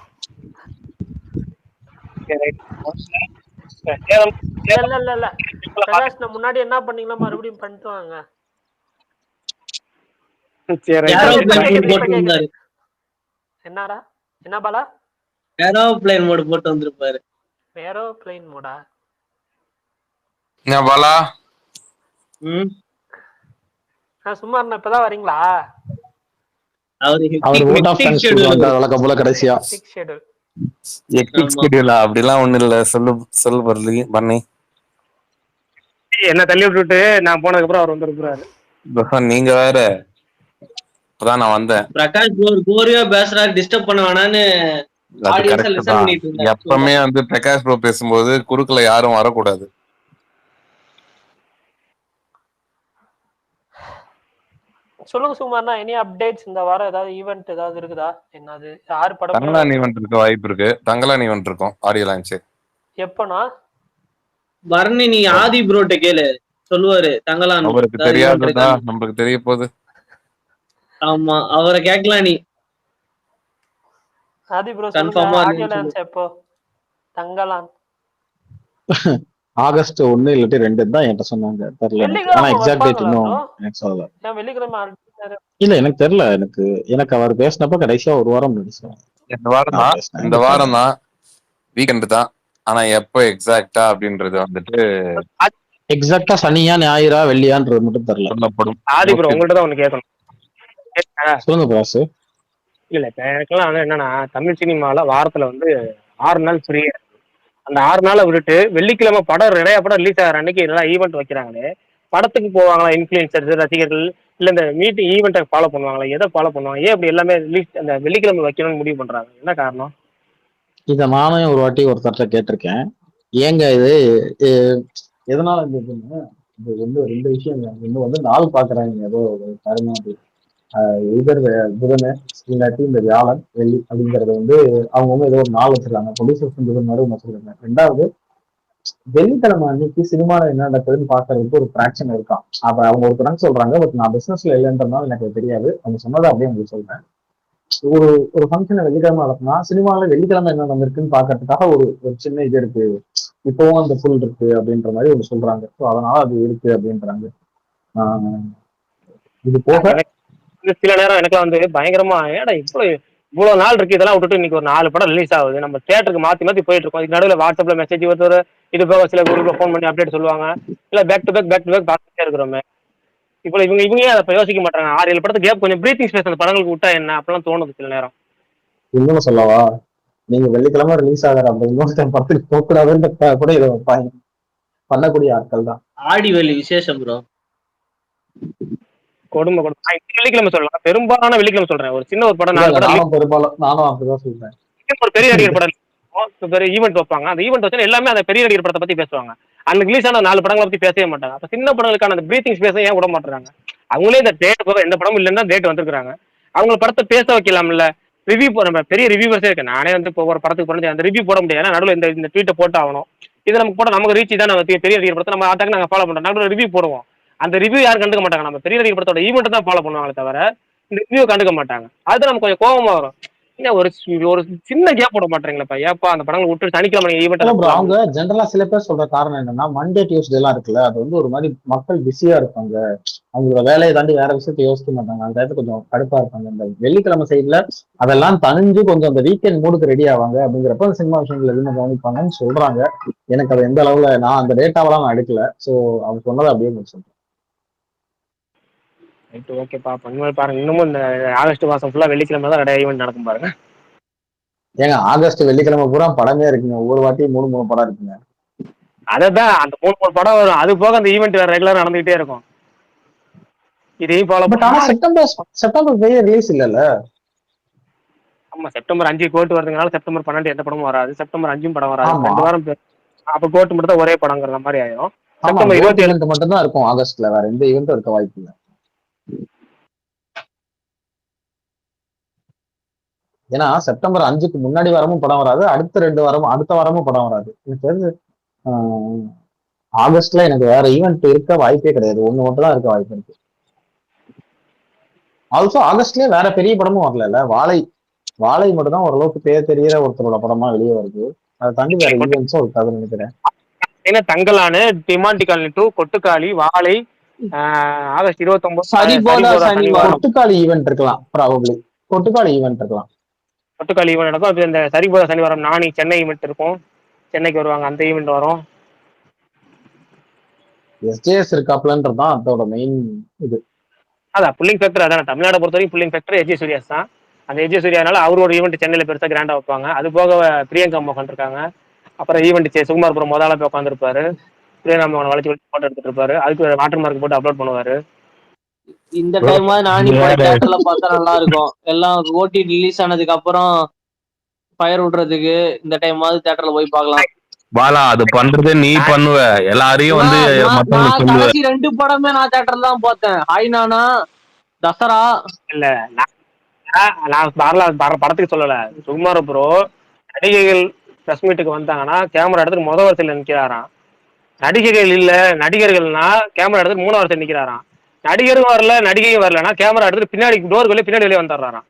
இல்ல பிரகாஷ் முன்னாடி என்ன பண்ணீங்களா மறுபடியும் பண்ணிட்டு வாங்க. என்னடா என்ன பாலா? ஏரோப்ளேன் மோட் போட்டு வந்திருப்பாரு. ஏரோப்ளேன் மோடா? என்ன பாலா? சும்மா இப்பதான் வரீங்களா? கடைசியா அப்படிலாம் ஒண்ணு இல்ல. சொல்லு பண்ணி என்ன தள்ளி விட்டுட்டு நான் போனதுக்கு அப்புறம் அவர் வந்துருக்காரு. நீங்க வேற இப்பதான் நான் வந்தேன். பிரகாஷ் கோரியா பேசுறாரு, டிஸ்டர்ப் பண்ண வேணான்னு எப்பவுமே வந்து பிரகாஷ் ப்ரோ பேசும்போது குறுக்குல யாரும் வரக்கூடாது. சொல்லுங்க சுமார்னா, எனி அப்டேட்ஸ் இந்த வாரம் ஏதாவது ஈவென்ட் ஏதாவது இருக்குதா? என்னது 6 படம் தங்கலான் ஈவென்ட் இருக்க வாய்ப்பு இருக்கு. தங்கலான் ஈவென்ட் இருக்கும் ஆடியோ லான்ச். எப்பனா? வர்ணி நீ ஆதி ப்ரோட்ட கேளு, சொல்லுவாரு. தங்கலான் அவருக்கு தெரியாததா நமக்கு தெரிய போகுது. ஆமா, அவரை கேட்கலாம். நீ ஆதி ப்ரோ கன்ஃபார்மா ஆடியோ லான்ச் எப்போ? தங்கலான் ஆகஸ்ட் 1 இல்லாட்டி 2 தான் என்கிட்ட சொன்னாங்க. தெரியல எனக்கு. ஆனா எக்ஸாக்ட் டேட் இன்னும் எனக்கு சொல்லல. வெள்ளிக்கிழமை இல்ல எனக்கு தெரியல. எனக்கு அவர் பேசினப்ப கடைசியா ஒரு வாரம் முன்னாடி இந்த வாரம் தான் வீக்கெண்ட் தான். ஆனா எப்போ எக்ஸாக்டா அப்படின்றது வந்துட்டு எக்ஸாக்டா சனியா ஞாயிறா வெள்ளியான்றது மட்டும் தெரியல. சொல்லப்படும். ஆதி ப்ரோ உங்கள்ட்ட தான் ஒண்ணு கேட்கணும். சொல்லுங்க பாஸ். இல்ல இப்ப எனக்கெல்லாம் வந்து என்னன்னா தமிழ் சினிமால வாரத்துல வந்து 6 நாள் ஃப்ரீயா. அந்த 6 நாளை விட்டுட்டு வெள்ளிக்கிழமை படம் நிறைய படம் ரிலீஸ் ஆகிற அன்னைக்கு இதெல்லாம் ஈவெண்ட் வைக்கிறாங்களே, படத்துக்கு போவாங்களா இன்ஃபுளுசர்ஸ் ரசிகர்கள் இல்ல இந்த மீட்டிங் ஈவெண்ட்டை ஃபாலோ பண்ணுவாங்களா, எதை ஃபாலோ பண்ணுவாங்க, ஏன் அப்படி எல்லாமே ரிலீஸ் அந்த வெள்ளிக்கிழமை வைக்கணும்னு முடிவு பண்றாங்க, என்ன காரணம்? இத நானே ஒரு வாட்டி ஒருத்தர்கிட்ட கேட்டிருக்கேன். ஏங்க இது எதனால இதுன்னு. இது வந்து 2 விஷயம். இன்னும் வந்து நாள் பாக்குறாங்க ஏதோ காரணம். இதர் புதன் இல்லாட்டி இந்த வியாழன் வெள்ளி அப்படிங்கறது வந்து அவங்க ஏதோ ஒரு நாள் வச்சிருக்காங்க. ப்ரொடியூசர்ஸ் புதன் மாதிரி வச்சிருக்காங்க. 2வது வெள்ளிக்கிழமை அன்னைக்கு சினிமாவில் என்ன நடக்குதுன்னு பாக்குறதுக்கு ஒரு ட்ராக்ஷன் இருக்கான். அப்ப அவங்க ஒரு கணக்கு சொல்றாங்க. பட் நான் பிசினஸ்ல இல்லைன்றதுனால எனக்கு தெரியாது. அவங்க சொன்னதை அப்படியே உங்களுக்கு சொல்றேன். ஒரு ஃபங்க்ஷனை வெள்ளிக்கிழமை நடத்தினா சினிமாவில் வெள்ளிக்கிழமை என்ன நடந்திருக்குன்னு பாக்குறதுக்காக ஒரு சின்ன இது இருக்கு. இப்பவும் அந்த ஃபுல் இருக்கு அப்படின்ற மாதிரி ஒன்று சொல்றாங்க. ஸோ அதனால அது இருக்கு அப்படின்றாங்க. இது போக சில நேரம் எனக்குலாம் வந்து பயங்கரமா ஏடா இவ்வளவு நாள் இருக்கு, இதெல்லாம் விட்டுட்டு இன்னைக்கு ஒரு 4 படம் ரிலீஸ் ஆகுது, நம்ம தியேட்டருக்கு மாத்தி போயிட்டு இருக்கோம். இதுக்கு நடுவில் வாட்ஸ்அப்ல மெசேஜ் வருது, இது போக சில குரூப்ல ஃபோன் பண்ணி அப்டேட் சொல்லுவாங்க. இல்ல பேக் டு பேக் பார்த்துட்டே இருக்கிறோமே. இப்போ இவங்க அதை யோசிக்க மாட்டாங்க. 6-7 படத்துக்கு கேப் கொஞ்சம் பிரீத்திங் ஸ்பேஸ் அந்த படங்களுக்கு விட்டா என்ன அப்படிலாம் தோணுது சில நேரம். இன்னொன்னு சொல்லவா, நீங்க வெள்ளிக்கிழமை ரிலீஸ் ஆகிற அந்த இன்னொரு படத்துக்கு போகக்கூடாதுன்ற கூட இதை வைப்பாங்க. பண்ணக்கூடிய ஆட்கள் தான். ஆடி வெள்ளி விசேஷம் ப்ரோ. கொடுமை வெள்ளிக்கிழமை சொல்லலாம், பெரும்பாலான வெள்ளிக்கிழமை சொல்றேன். ஒரு சின்ன ஒரு படம் 4 படம் பெரும்பாலும் நானும் அப்படிதான் சொல்றேன். ஒரு பெரிய நடிகர் படம் பெரிய ஈவெண்ட் வைப்பாங்க. அந்த ஈவெண்ட் வச்சு எல்லாமே அந்த பெரிய நடிகர் படத்தை பத்தி பேசுவாங்க. அந்த ரிலீஸ் ஆன 4 படங்களை பத்தி பேசவே மாட்டாங்க. அப்ப சின்ன படங்களுக்கான அந்த பிரீத்திங் ஸ்பேஸை ஏன் விட மாட்டாங்க? அவங்களே இந்த டேட் போக எந்த படமும் இல்லைன்னா டேட் வந்துருக்காங்க. அவங்க படத்தை பேச வைக்கலாம்ல. ரிவ்யூ நம்ம பெரிய ரிவ்யூவர்ஸே இருக்கு. நானே வந்து இப்போ ஒரு படத்துக்கு போனது அந்த ரிவ்யூ போட முடியாது. நடுவில் இந்த ட்வீட்டை போட்டு ஆகணும். இது நமக்கு போட நமக்கு ரீச் தான். நம்ம பெரிய நடிகர் படத்தை நம்ம ஆட்டாக்கு நாங்கள் ஃபாலோ பண்றோம். நடுவில் ரிவ்யூ போடுவோம். அந்த ரிவ்யூ யாரும் கண்டுக்க மாட்டாங்க. நம்ம பெரிய நடிகர் படத்தோட ஈவெண்ட் தான் ஃபாலோ பண்ணுவாங்களே தவிர இந்த ரிவ்யூ கண்டுக்க மாட்டாங்க. அது நமக்கு கொஞ்சம் கோபமா வரும். ஒரு சின்ன கேப் போட மாட்டீங்களா? ஏப்பா அந்த படங்களை விட்டு சனிக்கிழமை ஈவெண்ட். அவங்க ஜென்ரலா சில பேர் சொல்ற காரணம் என்னன்னா, மண்டே டியூஸ்டே எல்லாம் இருக்குல்ல, அது வந்து ஒரு மாதிரி மக்கள் பிஸியா இருப்பாங்க. அவங்களோட வேலையை தாண்டி வேற விஷயத்த யோசிக்க மாட்டாங்க. அந்த இடத்துல கொஞ்சம் கடுப்பா இருப்பாங்க. இந்த வெள்ளிக்கிழமை சைட்ல அதெல்லாம் தனிஞ்சு கொஞ்சம் அந்த வீக்கெண்ட் மூடுக்கு ரெடி ஆவாங்க. அப்படிங்கிறப்ப அந்த சினிமா விஷயங்கள் எதுவும் கவனிப்பாங்கன்னு சொல்றாங்க. எனக்கு அது எந்த அளவுல நான் அந்த டேட்டாவெல்லாம் நான் எடுக்கல. ஸோ அவங்க சொன்னதை அப்படியே சொல்றேன். ரைட், ஓகேப்பா. பாருங்க, இன்னமும் இந்த ஆகஸ்ட் மாசம் ஃபுல்லா வெள்ளிக்கிழமை தான் நிறைய ஈவெண்ட் நடக்கும் பாருங்க. ஏங்க ஆகஸ்ட் வெள்ளிக்கிழமை பூரா படமே இருக்குங்க. ஒவ்வொரு வாட்டியும் 3 படம் இருக்குங்க. அதான் அந்த 3 படம் வரும். அது போக அந்த ஈவெண்ட் வேற ரெகுலரா நடந்துகிட்டே இருக்கும். இதையும் ஃபாலோ பண்ணா செப்டம்பர் பெரிய ரிலீஸ் இல்லல்ல. ஆமா, செப்டம்பர் 5 கோர்ட் வருதுனால செப்டம்பர் 12 எந்த படமும் வராது. செப்டம்பர் 5 படம் வராது. 2 வாரம் அப்ப கோர்ட் மட்டும் தான் ஒரே படங்கிற மாதிரி ஆயிடும். செப்டம்பர் 27 மட்டும் தான் இருக்கும் ஆகஸ்ட்ல. வேற எந்த ஈவெண்ட்டும் இருக்க வாய்ப்பு இல்லை. ஏன்னா செப்டம்பர் 5க்கு முன்னாடி வாரமும் படம் வராது. அடுத்த வாரமும் படம் வராது. எனக்கு தெரிஞ்சு ஆகஸ்ட்ல எனக்கு வேற ஈவெண்ட் இருக்க வாய்ப்பே கிடையாது. ஒண்ணு மட்டும் தான் இருக்க வாய்ப்பு இருக்கு. ஆல்சோ ஆகஸ்ட்லயே வேற பெரிய படமும் வரல. வாழை மட்டும் தான் ஓரளவுக்கு பேர் தெரியற ஒருத்தரோட படமா வெளியே வருது. அதை தாண்டி வேற ஈவெண்ட்ஸும் இருக்காதுன்னு நினைக்கிறேன். தங்கலானு, டிமாண்டி காலனி 2, கொட்டுக்காளி, வாழை, ஆகஸ்ட் 29 கொட்டுக்காளி ஈவெண்ட் இருக்கலாம். ப்ராபப்ளி கொட்டுக்காளி ஈவெண்ட் இருக்கலாம். கொட்டுக்காளி ஈவெண்ட் நடக்கும். அது இந்த சரிபோதா சனிவாரம் நானி சென்னை ஈவெண்ட் இருக்கும். சென்னைக்கு வருவாங்க, அந்த ஈவெண்ட் வரும். எஸ்ஜேஎஸ் இருக்காப்லன்றதான் அதோட மெயின் இது. அதான் புல்லிங் ஃபேக்டர். அதான் தமிழ்நாடு பொறுத்த வரைக்கும் புல்லிங் ஃபேக்டர் எஜே சூர்யாஸ் தான். அந்த எஜே சூர்யானால அவரோட ஈவெண்ட் சென்னையில பெருசா கிராண்டா வைப்பாங்க. அது போக பிரியங்கா மோகன் இருக்காங்க. அப்புறம் ஈவெண்ட் சுகுமார்புரம் முதல்ல போய் உட்காந்துருப்பாரு. பிரியங்கா மோகன் வளைச்சு போட்டோ எடுத்துட்டு இருப்பாரு. அதுக்கு வாட்டர் மார்க் போட்டு அப்லோட் பண்ணுவாரு. இந்த டைம் நானி தியேட்டர்ல பார்த்தா நல்லா இருக்கும். எல்லாம் ஓடி ரிலீஸ் ஆனதுக்கு அப்புறம் ஃபயர் விடுறதுக்கு இந்த டைம் தியேட்டர்ல போய் பார்க்கலாம். பாலா அது பண்றது நீ பண்ணுவ, எல்லாரையும் வந்து கடைசி 2 படமே நான் தியேட்டர்ல தான் பார்த்தேன். ஹாய் நானா, தசரா. இல்ல நான் படத்துக்கு சொல்லல. சுகுமார் ப்ரோ நடிகைகள் பிரஸ் மீட்டுக்கு வந்தாங்கன்னா கேமரா எடுத்துட்டு முதல் வரிசையில நிக்கிறாராம். நடிகைகள் இல்ல நடிகர்கள்னா கேமரா எடுத்துட்டு 3வது வரிசையில் நிக்கிறாராம். நடிகரும் வரல நடிகையும் வரலன்னா கேமரா எடுத்துட்டு பின்னாடி டோர் வெளியே பின்னாடி வெளியே வந்துடுறாராம்.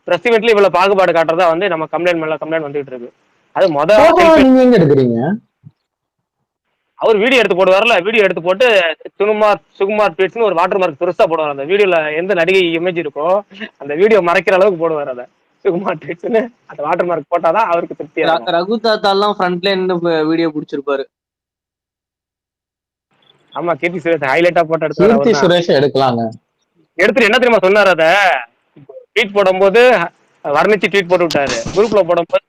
பிரஸ் மீட்ல இவ்வளவு பாகுபாடு காட்டுறதா வந்து நம்ம கம்ப்ளைண்ட் வந்துட்டு இருக்கு. அது முதல் நீங்க எங்க எடுக்கிறீங்க? அவர் வீடியோ எடுத்து போடுவார்ல, வீடியோ எடுத்து போட்டு சுகுமார் ட்வீட்ஸ்னு ஒரு வாட்டர் மார்க் பெருசா போடுவார். அந்த வீடியோல எந்த நடிகை இமேஜ் இருக்கோ அந்த வீடியோ மறைக்கிற அளவுக்கு போடுவார். அதை சுகுமார் ட்வீட்ஸ்னு அந்த வாட்டர் மார்க் போட்டாதான் அவருக்கு திருப்தியா இருக்கும். ரகு தாத்தாலாம் ஃப்ரண்ட்ல இருந்து வீடியோ பிடிச்சிருப்பாரு. ஆமா, கீர்த்தி சுரேஷ் ஹைலைட்டா போட்டோ எடுத்தாரு. கீர்த்தி சுரேஷ் எடுக்கலாங்க. எடுத்துட்டு என்ன தெரியுமா சொன்னார், அத ட்வீட் போடும்போது வர்ணிச்சு ட்வீட் போட்டு விட்டாரு. குரூப்ல போடும்போது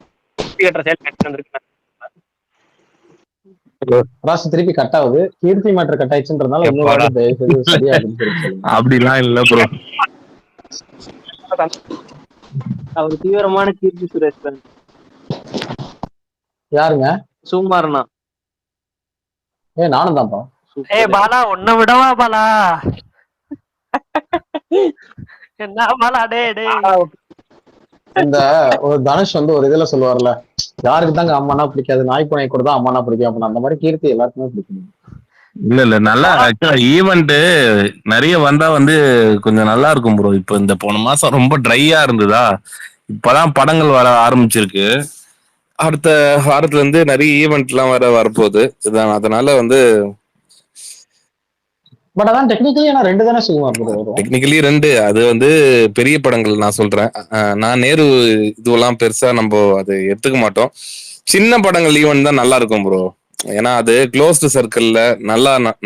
திருப்பி கட் ஆகுது. கீர்த்தி மேட்டர் கட் ஆயிடுச்சுன்றதுனால அப்படிலாம் இல்ல ப்ரோ. அவர் தீவிரமான கீர்த்தி சுரேஷ் fan. யாருங்க? சுகுமாரனா? நானும் தான்ப்பா. பாலா உன்னை விடவா பாலா? என்ன பாலா டே டே. இந்த ஒரு தனுஷ் வந்து ஒரு இதுல சொல்லுவார்ல, யாருக்கு தாங்க அம்மானா பிடிக்காது, நாய் பூனை கூட தான் அம்மானா பிடிக்கும் அப்படின்னு. அந்த மாதிரி கீர்த்தி எல்லாருக்குமே பிடிக்கும். இல்ல நல்லா ஈவெண்ட் நிறைய வந்தா வந்து கொஞ்சம் நல்லா இருக்கும் ப்ரோ. இப்ப இந்த போன மாசம் ரொம்ப ட்ரையா இருந்ததா, இப்பதான் படங்கள் வர ஆரம்பிச்சிருக்கு. அடுத்த வாரத்துல இருந்து நிறைய ஈவெண்ட் எல்லாம் வரப்போகுது. அதனால வந்து பட் அதான் டெக்னிக்கலி நான் 2 தானே சுகுமார் ப்ரோ வரும். டெக்னிக்கலி 2. அது வந்து பெரிய படங்கள் நான் சொல்றேன். நான் நேரு இதுவெல்லாம் பெருசா நம்ம அது எடுத்துக்க மாட்டோம். சின்ன படங்கள் ஈவெண்ட் தான் நல்லா இருக்கும் ப்ரோ. ஏன்னா அது க்ளோஸ்டு சர்க்கிள்ல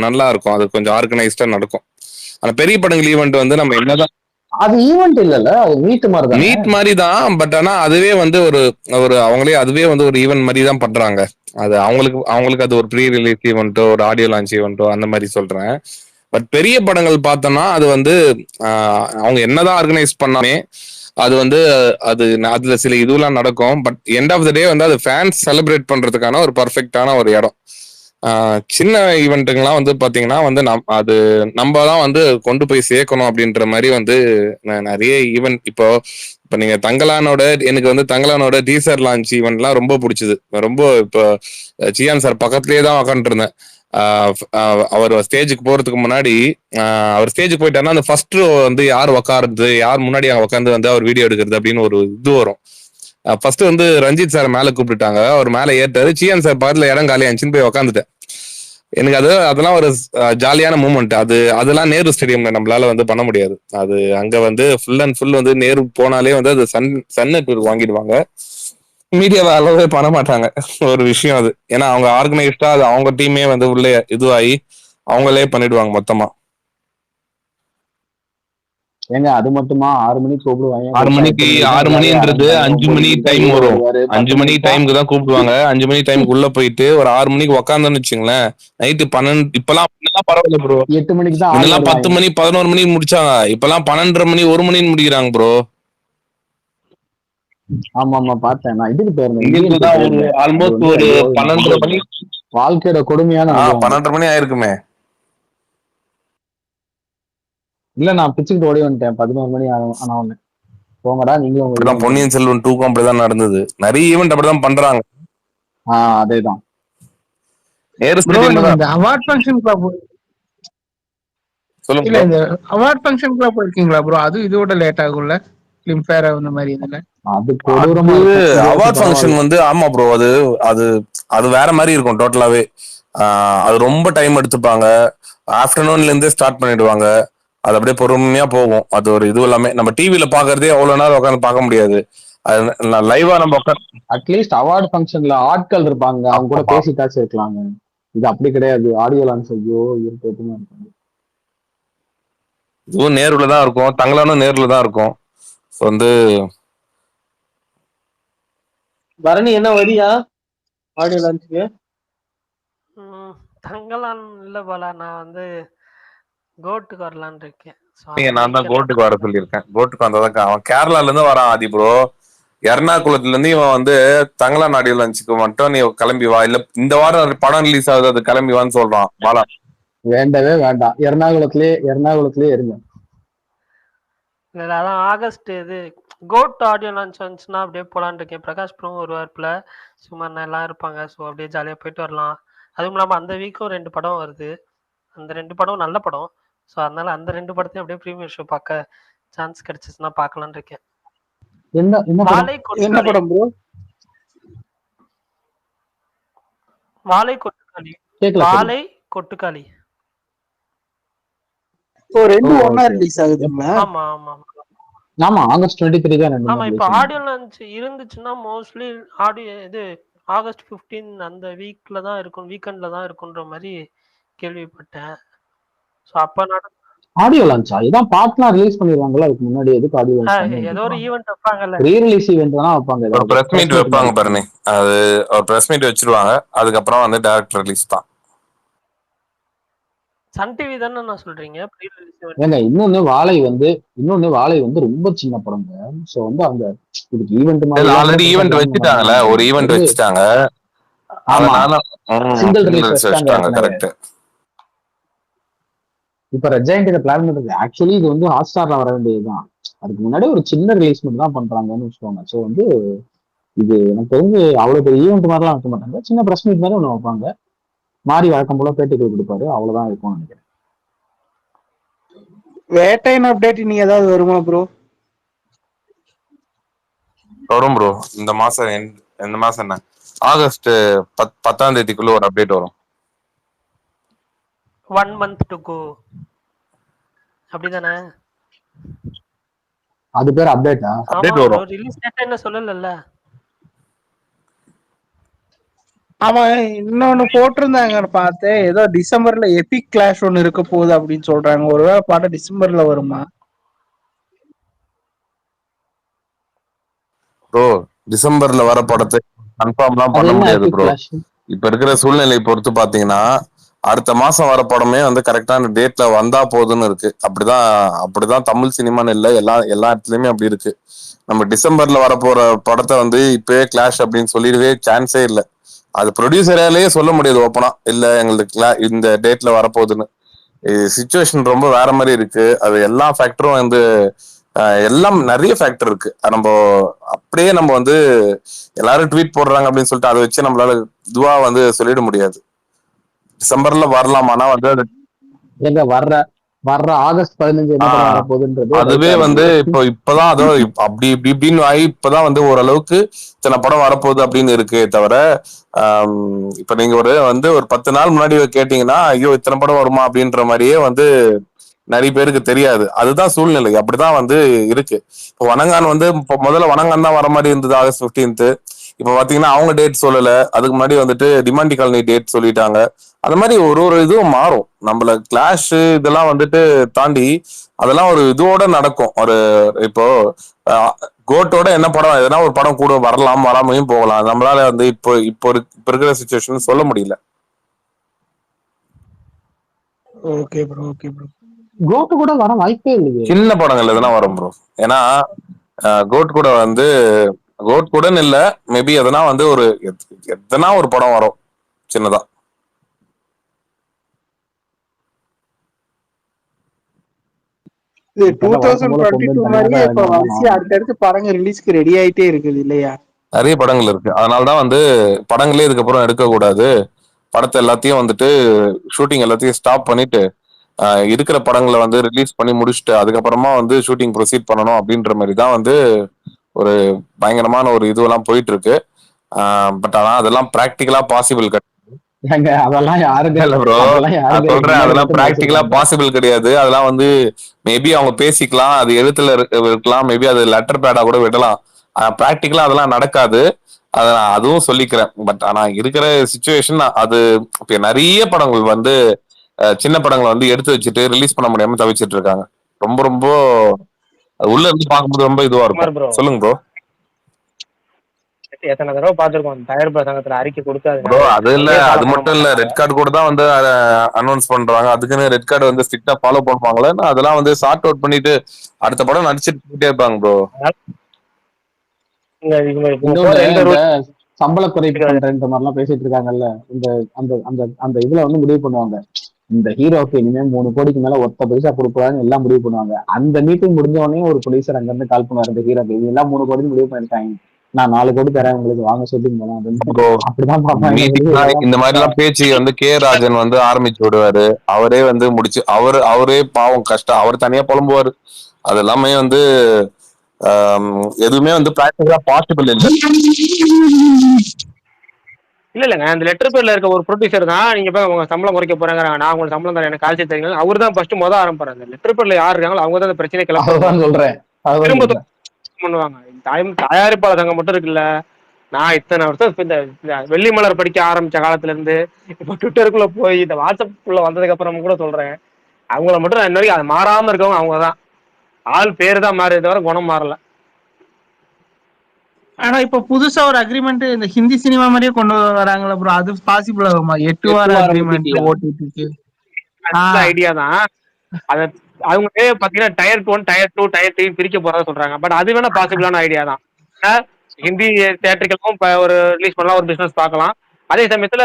நல்லா இருக்கும். அது கொஞ்சம் ஆர்கனைஸ்டா நடக்கும். ஆனா பெரிய படங்கள் ஈவெண்ட் வந்து நம்ம என்னதான் அது ஈவெண்ட் இல்லல்ல, அது மீட் மாதிரி தான். மீட் மாதிரி தான். பட் ஆனா அதுவே வந்து ஒரு அவங்களே அதுவே வந்து ஒரு ஈவெண்ட் மாதிரி தான் பண்றாங்க. அது அவங்களுக்கு அது ஒரு ப்ரீ ரிலீஸ் ஈவெண்ட்டோ ஒரு ஆடியோ லான்ச் ஈவெண்ட்டோ அந்த மாதிரி சொல்றேன். பட் பெரிய படங்கள் பார்த்தோம்னா அது வந்து அவங்க என்னதான் ஆர்கனைஸ் பண்ணாமே அது வந்து அதுல சில இதுவெல்லாம் நடக்கும். பட் எண்ட் ஆஃப் த டே வந்து அது ஃபேன்ஸ் செலிப்ரேட் பண்றதுக்கான ஒரு பர்ஃபெக்டான ஒரு இடம். சின்ன ஈவெண்ட்டுங்கெல்லாம் வந்து பாத்தீங்கன்னா வந்து அது நம்ம தான் வந்து கொண்டு போய் சேர்க்கணும் அப்படின்ற மாதிரி வந்து நிறைய ஈவெண்ட். இப்போ நீங்க தங்கலானோட எனக்கு வந்து தங்கலானோட டீசர் லான்ச் ஈவெண்ட்லாம் ரொம்ப பிடிச்சது. ரொம்ப இப்போ சியான் சார் பக்கத்துலேயே தான் உக்காந்துட்டு இருந்தேன். அவர் ஸ்டேஜுக்கு போறதுக்கு முன்னாடி அவர் ஸ்டேஜுக்கு போயிட்டாருன்னா அந்த ஃபர்ஸ்ட் ரோ வந்து யார் உக்காருது, யார் முன்னாடி உட்காந்து வந்து அவர் வீடியோ எடுக்கிறது அப்படின்னு ஒரு இது வரும். ஃபர்ஸ்ட் வந்து ரஞ்சித் சார் மேல கூப்பிட்டுட்டாங்க. அவர் மேல ஏற்றாரு. சியான் சார் பக்கத்துல இடம் காலியாச்சுன்னு போய் உக்காந்துட்டேன். எனக்கு அதெல்லாம் ஒரு ஜாலியான மூமெண்ட். அதெல்லாம் நேரு ஸ்டேடியம்ல நம்மளால வந்து பண்ண முடியாது. அது அங்க வந்து ஃபுல் அண்ட் ஃபுல் வந்து நேரு போனாலே வந்து அது சன் நெட்வொர்க் வாங்கிடுவாங்க. மீடியாவை அளவே பண்ண மாட்டாங்க. ஒரு விஷயம் அது. ஏன்னா அவங்க ஆர்கனைஸ்டா அது அவங்க டீமே வந்து உள்ள இதுவாகி அவங்களே பண்ணிடுவாங்க மொத்தமா. ஏங்க அது மட்டுமா 6 மணிக்கு கூப்பிடுவாங்க. 6 மணிக்கு 6 மணின்றது 5 மணி டைம் வரும். 5 மணி டைமுக்கு தான் கூப்பிடுவாங்க. 5 மணி டைமுக்கு உள்ள போயிட்டு ஒரு 6 மணிக்கு உக்காந்தோன்னு வச்சுங்களேன், நைட்டு 12 இப்பெல்லாம் பரவாயில்ல ப்ரோ. 8 மணிக்கு தான் இதெல்லாம் 10 மணி 11 மணிக்கு முடிச்சாங்க. இப்பெல்லாம் 12:30 மணி 1 மணின்னு முடிக்கிறாங்க ப்ரோ. ஆமா பார்த்தேன். நான் இதுக்கு போயிருந்தேன். ஆல்மோஸ்ட் ஒரு 12:30 மணி. வாழ்க்கையோட கொடுமையான 12:30 மணி ஆயிருக்குமே. இல்ல நான் பிச்சுக்கிட்டு ஓடி வந்துட்டேன். 11 மணி ஆனா ஒண்ணு போங்கடா நீங்களும். பொன்னியின் செல்வன் 2 அப்படிதான் நடந்தது. நிறைய ஈவெண்ட் அப்படிதான் பண்றாங்க. அதேதான். அவார்ட் ஃபங்க்ஷனுக்குலாம் இல்ல இந்த அவார்ட் ஃபங்க்ஷனுக்குலாம் போயிருக்கீங்களா ப்ரோ? அது இதோட லேட் ஆகும்ல, ஃபிலிம் ஃபேர் அந்த மாதிரி இதுல. அவார்ட் ஃபங்க்ஷன் வந்து ஆமா ப்ரோ. அது வேற மாதிரி இருக்கும் டோட்டலாவே. அது ரொம்ப டைம் எடுத்துப்பாங்க. ஆஃப்டர்நூன்ல இருந்தே ஸ்டார்ட் பண்ணிடுவாங்க. அது அப்படியே பொறுமையா போகும். அது ஒரு இது எல்லாமே நம்ம டிவில பாக்குறதே அவ்வளவு நேரம் உட்காந்து பார்க்க முடியாது. லைவா நம்ம அட்லீஸ்ட் அவார்ட் ஃபங்க்ஷன்ல ஆட்கள் இருப்பாங்க, அவங்க கூட பேசிட்டாச்சும் இருக்கலாங்க. இது அப்படி கிடையாது. ஆடியோ லான்ச் ஐயோ இருக்குமா இருக்காங்க. இதுவும் நேர்ல தான் இருக்கும். தங்கலானும் நேர்ல தான் இருக்கும். வந்து பரணி என்ன வரியா ஆடியோ லான்ச்சுக்கு? தங்கலான் இல்ல போல. நான் வந்து கோட்டுக்கு வரலான்னு இருக்கேன். நான் தான் கோட்டுக்கு வர சொல்லியிருக்கேன். கோட்டுக்கு வந்ததான் அவன் கேரளால இருந்து வரான் ஆதி ப்ரோ. எர்ணாகுளத்துல இருந்து இவன் வந்து தங்கலான் ஆடியோ லான்ச்சுக்கு மட்டும் நீ கிளம்பி வா, இல்ல இந்த வாரம் படம் ரிலீஸ் ஆகுது அது கிளம்பி வான்னு சொல்றான் பாலா. வேண்டவே வேண்டாம். எர்ணாகுளத்திலே இருங்க. அதான் ஆகஸ்ட் இது கோட் ஆடியோ லான்ச் வந்துச்சுன்னா அப்படியே போலான்னு இருக்கேன். பிரகாஷ் ப்ரோ ஒரு வாரப்புல சும்மா எல்லாம் இருப்பாங்க. ஸோ அப்படியே ஜாலியா போயிட்டு வரலாம். அதுவும் இல்லாம அந்த வீக்கும் 2 படம் வருது. அந்த 2 படம் நல்ல படம். ஸோ அதனால அந்த 2 படத்தையும் அப்படியே ப்ரீமியர் ஷோ பார்க்க சான்ஸ் கிடைச்சிச்சுன்னா பார்க்கலான்னு இருக்கேன். என்ன படம் ப்ரோ? வாழை கொட்டுக்காளி. வாழை கொட்டுக்காளி. ரெண்டு ஒண்ணா ரிலீஸ் ஆகுதுங்களா? ஆமா ஆமா ஆமா ஆகஸ்ட் 23 தான் ரெண்டு. ஆமா இப்ப ஆடியோ லான்ச் இருந்துச்சுன்னா மோஸ்ட்லி ஆடியோ இது ஆகஸ்ட் 15 அந்த வீக்ல தான் இருக்கும், வீக்கெண்ட்ல தான் இருக்குன்ற மாதிரி கேள்விப்பட்டேன். சோ அப்ப ஆடியோ லான்ச்சா? இதான் பார்ட்லாம் ரிலீஸ் பண்ணிடுவாங்கல அதுக்கு முன்னாடி. எதுக்கு ஆடியோ லான்ச்? ஏதோ ஒரு ஈவென்ட் வைப்பாங்கல்ல, ரீ ரிலீஸ் ஈவென்ட் தான் வைப்பாங்க. ஒரு பிரஸ் மீட் வைப்பாங்க பாருங்க, அது ஒரு பிரஸ் மீட் வச்சிருவாங்க, அதுக்கப்புறம் வந்து டைரக்ட் ரிலீஸ் தான். சன் டிவி தானே நான் சொல்றீங்க ப்ரீ ரிலீஸ் ஈவென்ட். ஏங்க இன்னொன்னு வாழை வந்து ரொம்ப சின்ன படங்க. சோ வந்து அந்த இதுக்கு ஈவென்ட் மாதிரி ஆல்ரெடி ஈவென்ட் வச்சிட்டாங்கல, ஒரு ஈவென்ட் வச்சிட்டாங்க, அதனால சிங்கிள் ரிலீஸ் வச்சிட்டாங்க. கரெக்ட். இப்ப ரெட் ஜெயண்ட் இத பிளான் பண்றது ஆக்சுவலி இது வந்து ஹாட் ஸ்டார்ல வர வேண்டியதுதான். அதுக்கு முன்னாடி ஒரு சின்ன ரிலீஸ் மட்டும் தான் பண்றாங்கன்னு வச்சுக்கோங்க. சோ வந்து இது எனக்கு தெரிஞ்சு அவ்வளவு பெரிய ஈவென்ட் மாதிரிலாம் வைக்க மாட்டாங்க, சின்ன பிரஸ் மீட் மாதிரி ஒண்ணு வைப்பாங்க. மாறி வழக்கம் போல பேட்டிகள் கொடுப்பாரு, அவ்வளவுதான் இருக்கும்னு நினைக்கிறேன். வேட்டைன் அப்டேட் நீங்க ஏதாவது வருமா ப்ரோ? வரும் ப்ரோ, இந்த மாசம் என்ன ஆகஸ்ட் 10ஆம் தேதிக்குள்ள ஒரு அப்டேட் வரும். 1 month to go அப்படிதானே? அது பேர் அப்டேட்டா? அப்டேட் வரும். ரிலீஸ் டேட் என்ன சொல்லலல்ல. ஆமா இன்னொன்னு போட்டிருந்தாங்க பார்த்தேன், ஏதோ டிசம்பர்ல எபிக் கிளாஷ் ஒன்னு இருக்க போகுது அப்படின்னு சொல்றாங்க. ஒருவேளை பாட்ட டிசம்பர்ல வருமா? ப்ரோ டிசம்பர்ல வர படத்தை கன்ஃபார்ம்லாம் பண்ண முடியாது ப்ரோ. இப்ப இருக்கிற சூழ்நிலை பொறுத்து பாத்தீங்கன்னா அடுத்த மாசம் வர படமே வந்து கரெக்டான டேட்ல வந்தா போதுன்னு இருக்கு. அப்படிதான் தமிழ் சினிமான்னு இல்லை, எல்லா இடத்துலயுமே அப்படி இருக்கு. நம்ம டிசம்பர்ல வர போற படத்தை வந்து இப்பவே கிளாஷ் அப்படின்னு சொல்லிடவே சான்ஸே இல்லை. அது ப்ரொடியூசராலேயே சொல்ல முடியாது ஓப்பனா, இல்ல எங்களுக்கு இந்த டேட்ல வரப்போகுதுன்னு. சிச்சுவேஷன் ரொம்ப வேற மாதிரி இருக்கு. அது எல்லா ஃபேக்டரும் வந்து எல்லாம் நிறைய ஃபேக்டர் இருக்கு. நம்ம அப்படியே நம்ம வந்து எல்லாரும் ட்வீட் போடுறாங்க அப்படின்னு சொல்லிட்டு அதை வச்சு நம்மளால இதுவா வந்து சொல்லிட முடியாது. டிசம்பர்ல வரலாமானா வந்து எங்க வர்ற ஆகஸ்ட் 15 என்ன வர போகுதுன்றது அதுவே வந்து இப்பதான் அதோ அப்படி இப்படின்னு ஆகி இப்பதான் வந்து ஓரளவுக்கு இத்தனை படம் வரப்போகுது அப்படின்னு இருக்கு தவிர, இப்ப நீங்க ஒரு 10 நாள் முன்னாடி கேட்டீங்கன்னா ஐயோ இத்தனை படம் வருமா அப்படின்ற மாதிரியே வந்து நிறைய பேருக்கு தெரியாது. அதுதான் சூழ்நிலை, அப்படிதான் வந்து இருக்கு. இப்போ வணங்கான் வந்து முதல்ல வணங்கான் தான் வர மாதிரி இருந்தது ஆகஸ்ட் 15. இப்ப பாத்தீங்கன்னா அவங்க டேட் சொல்லல, அதுக்கு முன்னாடி வந்துட்டு டிமாண்டி காலனி டேட் சொல்லிட்டாங்க. அந்த மாதிரி ஒரு இதுவும் மாறும். நம்மள கிளாஷ் இதெல்லாம் வந்துட்டு தாண்டி அதெல்லாம் ஒரு இதுவோட நடக்கும். ஒரு இப்போ கோட்டோட என்ன படம் எதனா ஒரு படம் கூட வரலாம், வராமையும் போகலாம். நம்மளால வந்து இப்போ இருக்கிற சிச்சுவேஷன் சொல்ல முடியல. Okay bro, okay bro. GOAT கூட வர வாய்ப்பே இல்லையே. சின்ன படங்கள் எதனா வரும் ப்ரோ. ஏன்னா கோட் கூடன்னு இல்ல, மேபி எதனா வந்து எதனா ஒரு படம் வரும் சின்னதா. இது 2022 மாதிரியே இப்ப வரிசையா அடுத்தடுத்து படங்கள் ரிலீஸ்க்கு ரெடி ஆயிட்டே இருக்குது இல்லையா? நிறைய படங்கள் இருக்கு. அதனாலதான் வந்து படங்களே இதுக்கப்புறம் எடுக்க கூடாது, படத்தை எல்லாத்தையும் வந்துட்டு ஷூட்டிங் எல்லாத்தையும் ஸ்டாப் பண்ணிட்டு இருக்கிற படங்களை வந்து ரிலீஸ் பண்ணி முடிச்சுட்டு அதுக்கப்புறமா வந்து ஷூட்டிங் ப்ரொசீட் பண்ணணும் அப்படின்ற மாதிரி தான் வந்து ஒரு பயங்கரமான ஒரு இதுவெல்லாம் போயிட்டு இருக்கு. பட் ஆனா அதெல்லாம் பிராக்டிகலா பாசிபிள் கிடையாது. அதெல்லாம் பிராக்டிகலா பாசிபிள் கிடையாது. அதெல்லாம் வந்து மேபி அவங்க பேசிக்கலாம், அது எழுத்துல இருக்கலாம், மேபி அது லெட்டர் பேடா கூட விடலாம். பிராக்டிகலா அதெல்லாம் நடக்காது, அதுவும் சொல்லிக்கிறேன். பட் ஆனா இருக்கிற சிச்சுவேஷன் அது நிறைய படங்கள் வந்து சின்ன படங்களை வந்து எடுத்து வச்சுட்டு ரிலீஸ் பண்ண முடியாம தவிச்சிட்டு இருக்காங்க. ரொம்ப ரொம்ப உள்ள இருந்து பார்க்கும்போது ரொம்ப இதுவா இருக்கும். சொல்லுங்க ப்ரோ. எத்தனை தடவை பாத்துருக்கோம் தயாரிப்பு சங்கத்துல அறிக்கை கொடுத்தாது. அது இல்ல, அது மட்டும் இல்ல, ரெட் கார்டு கூட தான் வந்து அனௌன்ஸ் பண்றாங்க. அதுக்குன்னு ரெட் கார்டு வந்து ஸ்ட்ரிக்டா ஃபாலோ பண்ணுவாங்களே, அதெல்லாம் வந்து சார்ட் அவுட் பண்ணிட்டு அடுத்த படம் நடிச்சிட்டு போயிட்டே இருப்பாங்க ப்ரோ. சம்பள குறைப்பு பண்றேன்ற மாதிரி எல்லாம் பேசிட்டு இருக்காங்கல்ல, அந்த இதுல வந்து முடிவு பண்ணுவாங்க. இந்த ஹீரோக்கு இனிமே 3 கோடிக்கு மேல ஒத்த பைசா கொடுப்பான்னு எல்லாம் முடிவு பண்ணுவாங்க. அந்த மீட்டிங் முடிஞ்ச உடனே ஒரு ப்ரொடியூசர் அங்க இருந்து கால் பண்ணுவாரு, இந்த ஹீரோக்கு இது எல்லாம் 3 கோடி முடிவு பண்ணிருக்காங்க, நான் 4 கோடி தரேன் உங்களுக்கு, வாங்க சொல்லி அப்படிதான் பார்ப்பாங்க. இந்த மாதிரி எல்லாம் பேச்சு வந்து கே ராஜன் வந்து ஆரம்பிச்சு விடுவாரு. அவரே வந்து முடிச்சு அவரே பாவம் கஷ்டம், அவர் தனியா புலம்புவாரு. அது எல்லாமே வந்து எதுவுமே வந்து பிராக்டிகலா பாசிபிள் இல்லை. இல்லங்க அந்த லெட்டர் பேர்ல இருக்க ஒரு ப்ரொடியூசர் தான் நீங்க போய் உங்க சம்பளம் குறைக்க போறாங்க, நான் உங்களுக்கு சம்பளம் தரேன், எனக்கு கால்சி தெரியும், அவர் தான் ஃபர்ஸ்ட் ஆரம்பிப்பாரு. அந்த லெட்டர் பேர்ல யார் இருக்காங்களோ அவங்க தான் அந்த பிரச்சனை கிளப்புறாங்க. சொல்றேன் திரும்ப பண்ணுவாங்க. தயாரிப்பாளர் சங்கம் மட்டும் இருக்குல்ல, நான் இத்தனை வருஷம் இந்த வெள்ளி மலர் படிக்க ஆரம்பிச்ச காலத்துல இருந்து இப்ப ட்விட்டருக்குள்ள போய் இந்த வாட்ஸ்அப்புக்குள்ள வந்ததுக்கு அப்புறம் கூட சொல்றேன், அவங்கள மட்டும் நான் இன்ன வரைக்கும் அது மாறாம இருக்கவங்க அவங்கதான். ஆள் பேரு தான் மாறி தவிர குணம் மாறல. ஆனா இப்ப புதுசா ஒரு அக்ரிமெண்ட் இந்த ஹிந்தி சினிமா மாதிரியே கொண்டு வராங்களா ப்ரோ, அது பாசிபிள் ஆகுமா? 8 வார அக்ரிமெண்ட் ஓடிடிக்கு ஐடியா தான். அத அவங்க பாத்தீங்கன்னா டயர் 1, டயர் 2, டயர் 3 பிரிக்க போறதா சொல்றாங்க. பட் அது வேணா பாசிபிளான ஐடியா தான். ஹிந்தி தியேட்டருக்கும் ஒரு ரிலீஸ் பண்ணலாம், ஒரு பிசினஸ் பார்க்கலாம். அதே சமயத்துல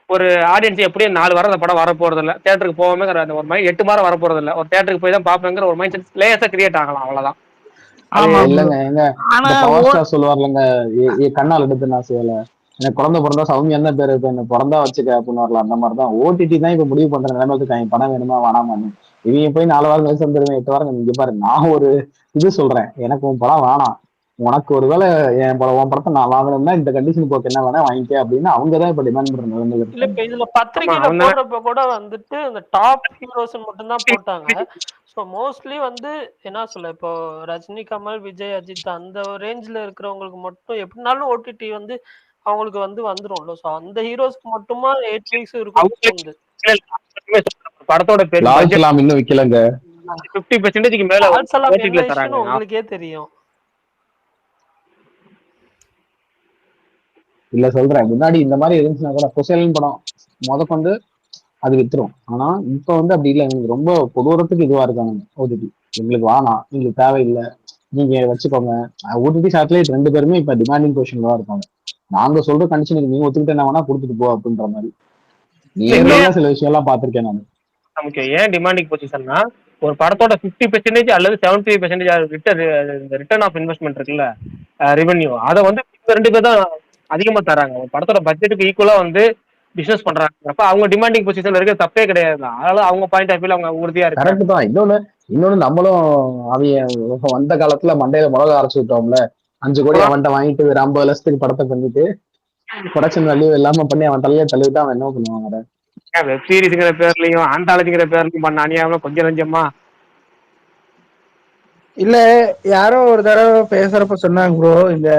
ஒரு ஆடியன்ஸ் எப்படியும் 4 வாரம் அந்த படம் வர போறது இல்ல, தியேட்டருக்கு போகாம அந்த ஒரு மைண்ட் 8 வாரம் வர போறது இல்ல, ஒரு தியேட்டருக்கு போய் தான் பாப்பேங்கிற ஒரு மைண்ட் செட் லேசா கிரியேட் ஆகலாம், அவ்வளவுதான். இல்லங்க எங்க பவர் ஸ்டார் சொல்லுவார்லங்க, கண்ணால் எடுத்து நான் செய்யல, எனக்கு குழந்தை பிறந்தா சௌமியா தான் பேரு, இப்ப என்ன பிறந்தா வச்சுக்க அப்படின்னு வரல. அந்த மாதிரிதான் ஓடிடி தான் இப்ப முடிவு பண்ற நிலைமை இருக்காங்க, படம் வேணுமா வேணாமான்னு. இவங்க போய் 4 வாரம் கழிச்சு வந்துருவேன், 8 வாரம் இங்க பாரு. நான் ஒரு இது சொல்றேன், எனக்கு உன் படம் வேணாம், உனக்கு ஒருவேளை என் உன் படத்தை நான் வாங்கணும்னா இந்த கண்டிஷன் போக்கு என்ன வேணா வாங்கிக்க அப்படின்னு அவங்கதான் இப்ப டிமாண்ட் பண்ற நிலைமை. இல்ல இப்ப இதுல பத்திரிகையில போடுறப்ப கூட வந்துட்டு இந்த டாப் ஹீரோஸ் மட்டும் தான் போட்டாங்க. ஸோ மோஸ்ட்லி வந்து என்ன சொல்ல, இப்போ ரஜினி, கமல், விஜய், அஜித் அந்த ரேஞ்சில் இருக்கிறவங்களுக்கு மட்டும் எப்படினாலும் ஓடிடி வந்து அவங்களுக்கு வந்துரும்ல. ஸோ அந்த ஹீரோஸ்க்கு மட்டுமா 8 வீக்ஸ் இருக்கும். படத்தோட பேர் இன்னும் விக்கலங்க, 50% மேல உங்களுக்கே தெரியும். இல்ல சொல்றேன், முன்னாடி இந்த மாதிரி இருந்துச்சுன்னா கூட பொசைலன் படம் கொண்டு அது வித்துரும். ஆனா இப்ப வந்து அப்படி இல்லை, எங்களுக்கு ரொம்ப கொடூரத்துக்கு இதுவா இருக்காங்க ஓடிடி, எங்களுக்கு வேணாம், எங்களுக்கு தேவையில்லை, நீங்க வச்சுக்கோங்க. ஓடிடி சேட்டலைட் 2 பேருமே இப்ப டிமாண்டிங் பொசிஷன்ல தான் இருக்காங்க. நாங்க சொல்ற கண்டிஷனுக்கு நீங்க ஒத்துக்கிட்டு என்ன வேணா கொடுத்துட்டு போ அப்படின்ற மாதிரி சில விஷயம் எல்லாம் பாத்திருக்கேன் நான். நமக்கு ஏன் டிமாண்டிங் பொசிஷன்னா, ஒரு படத்தோட 50% அல்லது 75% ரிட்டர்ன் ஆஃப் இன்வெஸ்ட்மெண்ட் இருக்குல்ல, ரெவென்யூ, அதை வந்து 2 பேர் தான் அதிகமா தராங்க. ஒரு படத்தோட பட்ஜெட்டுக்கு ஈக்குவலா வந்து பிசினஸ் பண்றாங்க. அப்ப அவங்க டிமாண்டிங் பொசிஷன்ல இருக்க தப்பே கிடையாது. அதனால அவங்க பாயிண்ட் ஆஃப் வியூல அவங்க உறுதியா இருக்கு. கரெக்ட் தான். இன்னொன்னு நம்மளும் அவங்க வந்த காலத்துல மண்டையில மிளகா அரைச்சு விட்டோம்ல, 5 கோடி அவன்கிட்ட வாங்கிட்டு ஒரு 50 லட்சத்துக்கு படத்தை பண்ணிட்டு ப்ரொடக்ஷன் வேல்யூ எல்லாமே பண்ணி அவன் தலையை தள்ளிவிட்டு அவன் என்ன பண்ணுவாங்க? வெப் சீரிஸ்ங்கிற பேர்லயும் ஆண்டாலஜிங்கிற பேர்லயும் பண்ண அநியாயமா கொஞ்சம் நஞ்சமா. இல்ல யாரோ ஒரு தடவை பேசுறப்ப சொன்னாங்க ப்ரோ இந்த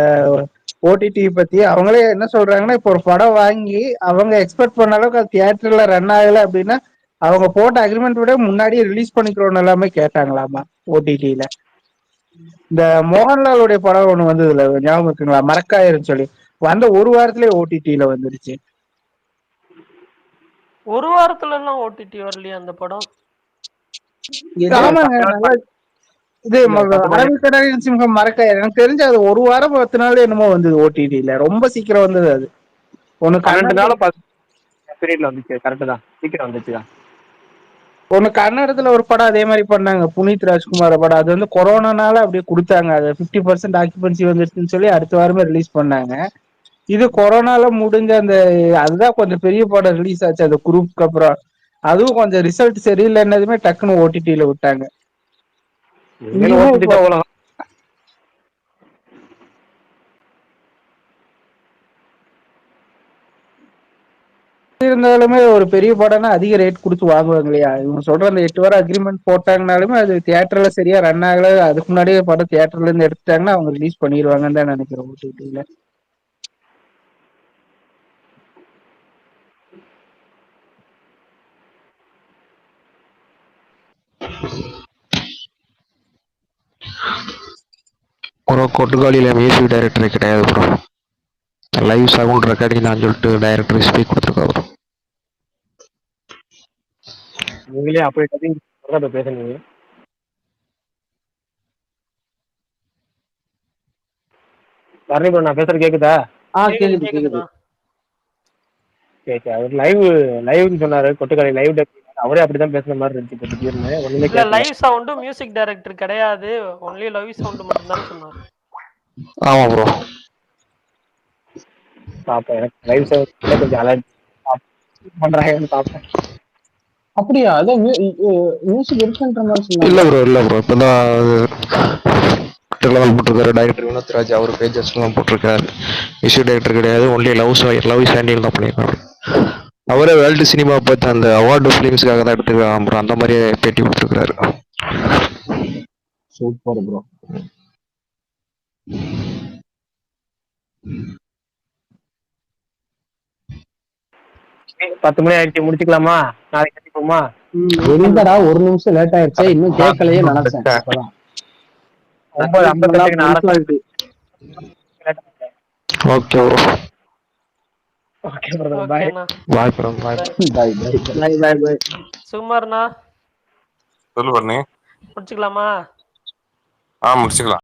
ஓடிடி பத்தி. அவங்களே என்ன சொல்றாங்கன்னா, இப்போ ஒரு படம் வாங்கி அவங்க எக்ஸ்பெக்ட் பண்ண அளவுக்கு அது தியேட்டர்ல ரன் ஆகல அப்படின்னா அவங்க போட்ட அக்ரிமெண்ட் விட முன்னாடியே ரிலீஸ் பண்ணிக்கிறோம் எல்லாமே கேட்டாங்களாமா ஓடிடியில. இந்த மோகன்லாலுடைய படம் ஒண்ணு வந்ததுல ஞாபகம் இருக்குங்களா, மறக்காயிருன்னு சொல்லி, வந்த ஒரு வாரத்திலேயே ஓடிடியில வந்துருச்சு. ஒரு வாரத்துல எல்லாம் ஓடிடி வரலையா அந்த படம்? ஆமாங்க, நல்லா இது அரவிக்கடலின் சிம்ஹம் மறக்க எனக்கு தெரிஞ்ச அது ஒரு வாரம் 10 நாள் என்னமோ வந்தது ஓடிடில, ரொம்ப சீக்கிரம் வந்தது. அது ஒண்ணு 12 நாள் பீரியட்ல வந்துச்சு. கரெக்ட் தான், சீக்கிரம் வந்துச்சுதான். ஒண்ணு கன்னடத்துல ஒரு படம் அதே மாதிரி பண்ணாங்க, புனித் ராஜ்குமார் படம். அது வந்து கொரோனானால அப்படியே கொடுத்தாங்க, அது 50% ஆக்குபென்சி வந்துருச்சுன்னு சொல்லி அடுத்த வாரமே ரிலீஸ் பண்ணாங்க. இது கொரோனால முடிஞ்ச அந்த அதுதான் கொஞ்சம் பெரிய படம் ரிலீஸ் ஆச்சு அந்த குரூப்க்கு அப்புறம். அதுவும் கொஞ்சம் ரிசல்ட் சரியில்லைன்னதுமே டக்குன்னு ஓடிடியில விட்டாங்க. இருந்தாலுமே ஒரு பெரிய படம்னா அதிக ரேட் கொடுத்து வாங்குவாங்க இல்லையா? இவங்க சொல்ற அந்த 8 வாரம் அக்ரிமெண்ட் போட்டாங்கனாலுமே அது தியேட்டர்ல சரியா ரன் ஆகல, அதுக்கு முன்னாடியே படம் தியேட்டர்ல இருந்து எடுத்துட்டாங்கன்னா அவங்க ரிலீஸ் பண்ணிடுவாங்கன்னு தான் நினைக்கிறேன் ஓடிடியில. ப்ரோ கொட்டுக்காலியில மியூசிக் டைரக்டர் கிடையாது ப்ரோ, லைவ் சவுண்ட் ரெக்கார்டிங் தான் சொல்லிட்டு டைரக்டர் ஸ்பீக் கொடுத்துருக்கா ப்ரோ. நீங்களே அப்படி பேசுனீங்க. பரணி ப்ரோ நான் பேசுறது கேக்குதா? கேக்குது கேக்குது. சரி அவர் லைவ்னு சொன்னாரு, கொட்டுக்காலி லைவ் அவரே அப்படிதான் பேசுற மாதிரி இருந்துச்சு. திடீர்னு ஒண்ணுமே இல்ல லைவ் சவுண்ட் மியூசிக் டைரக்டர் கிடையாது, ஒன்லி லைவ் சவுண்ட் மட்டும் தான் சொன்னாரு. ஆமா ப்ரோ. பாப்பேன், எனக்கு லைவ் சவுண்ட் கொஞ்சம் அலர்ட் பண்றாங்கன்னு பாப்பேன். அப்படியா? அதான் மியூசிக் இருக்குன்ற மாதிரி சொன்னாங்க. இல்ல ப்ரோ இப்பதான் ட்விட்டர்ல தான் போட்டிருக்காரு. டைரக்டர் வினோத்ராஜ் அவர் பேஜஸ்ல தான் போட்டிருக்காரு. மியூசிக் டைரக்டர் கிடையாது, ஒன்லி லவ் சாண்டில் தான் பண்ணியிருக்காரு. அவரே வேர்ல்டு சினிமா பார்த்து அந்த அவார்டு ஃபிலிம்ஸ்க்காக தான் எடுத்துக்கலாம் ப்ரோ, அந்த மாதிரியே பேட்டி கொடுத்துருக்காரு. Super bro. பத்து மணி ஆயிடுச்சு, முடிச்சுக்கலாமா? நாளைக்கு கண்டிப்போமா? எங்கடா ஒரு நிமிஷம் லேட் ஆயிடுச்சு, இன்னும் கேட்கலையே நினைச்சேன். அப்பதான் 9:52 நான் ஆரம்பிச்சு. Okay bro. Okay brother, bye bye bro. Bye bye bye. சுகுமார்ண்ணா சொல்லு பண்ணி முடிச்சுக்கலாமா? முடிச்சுக்கலாம்.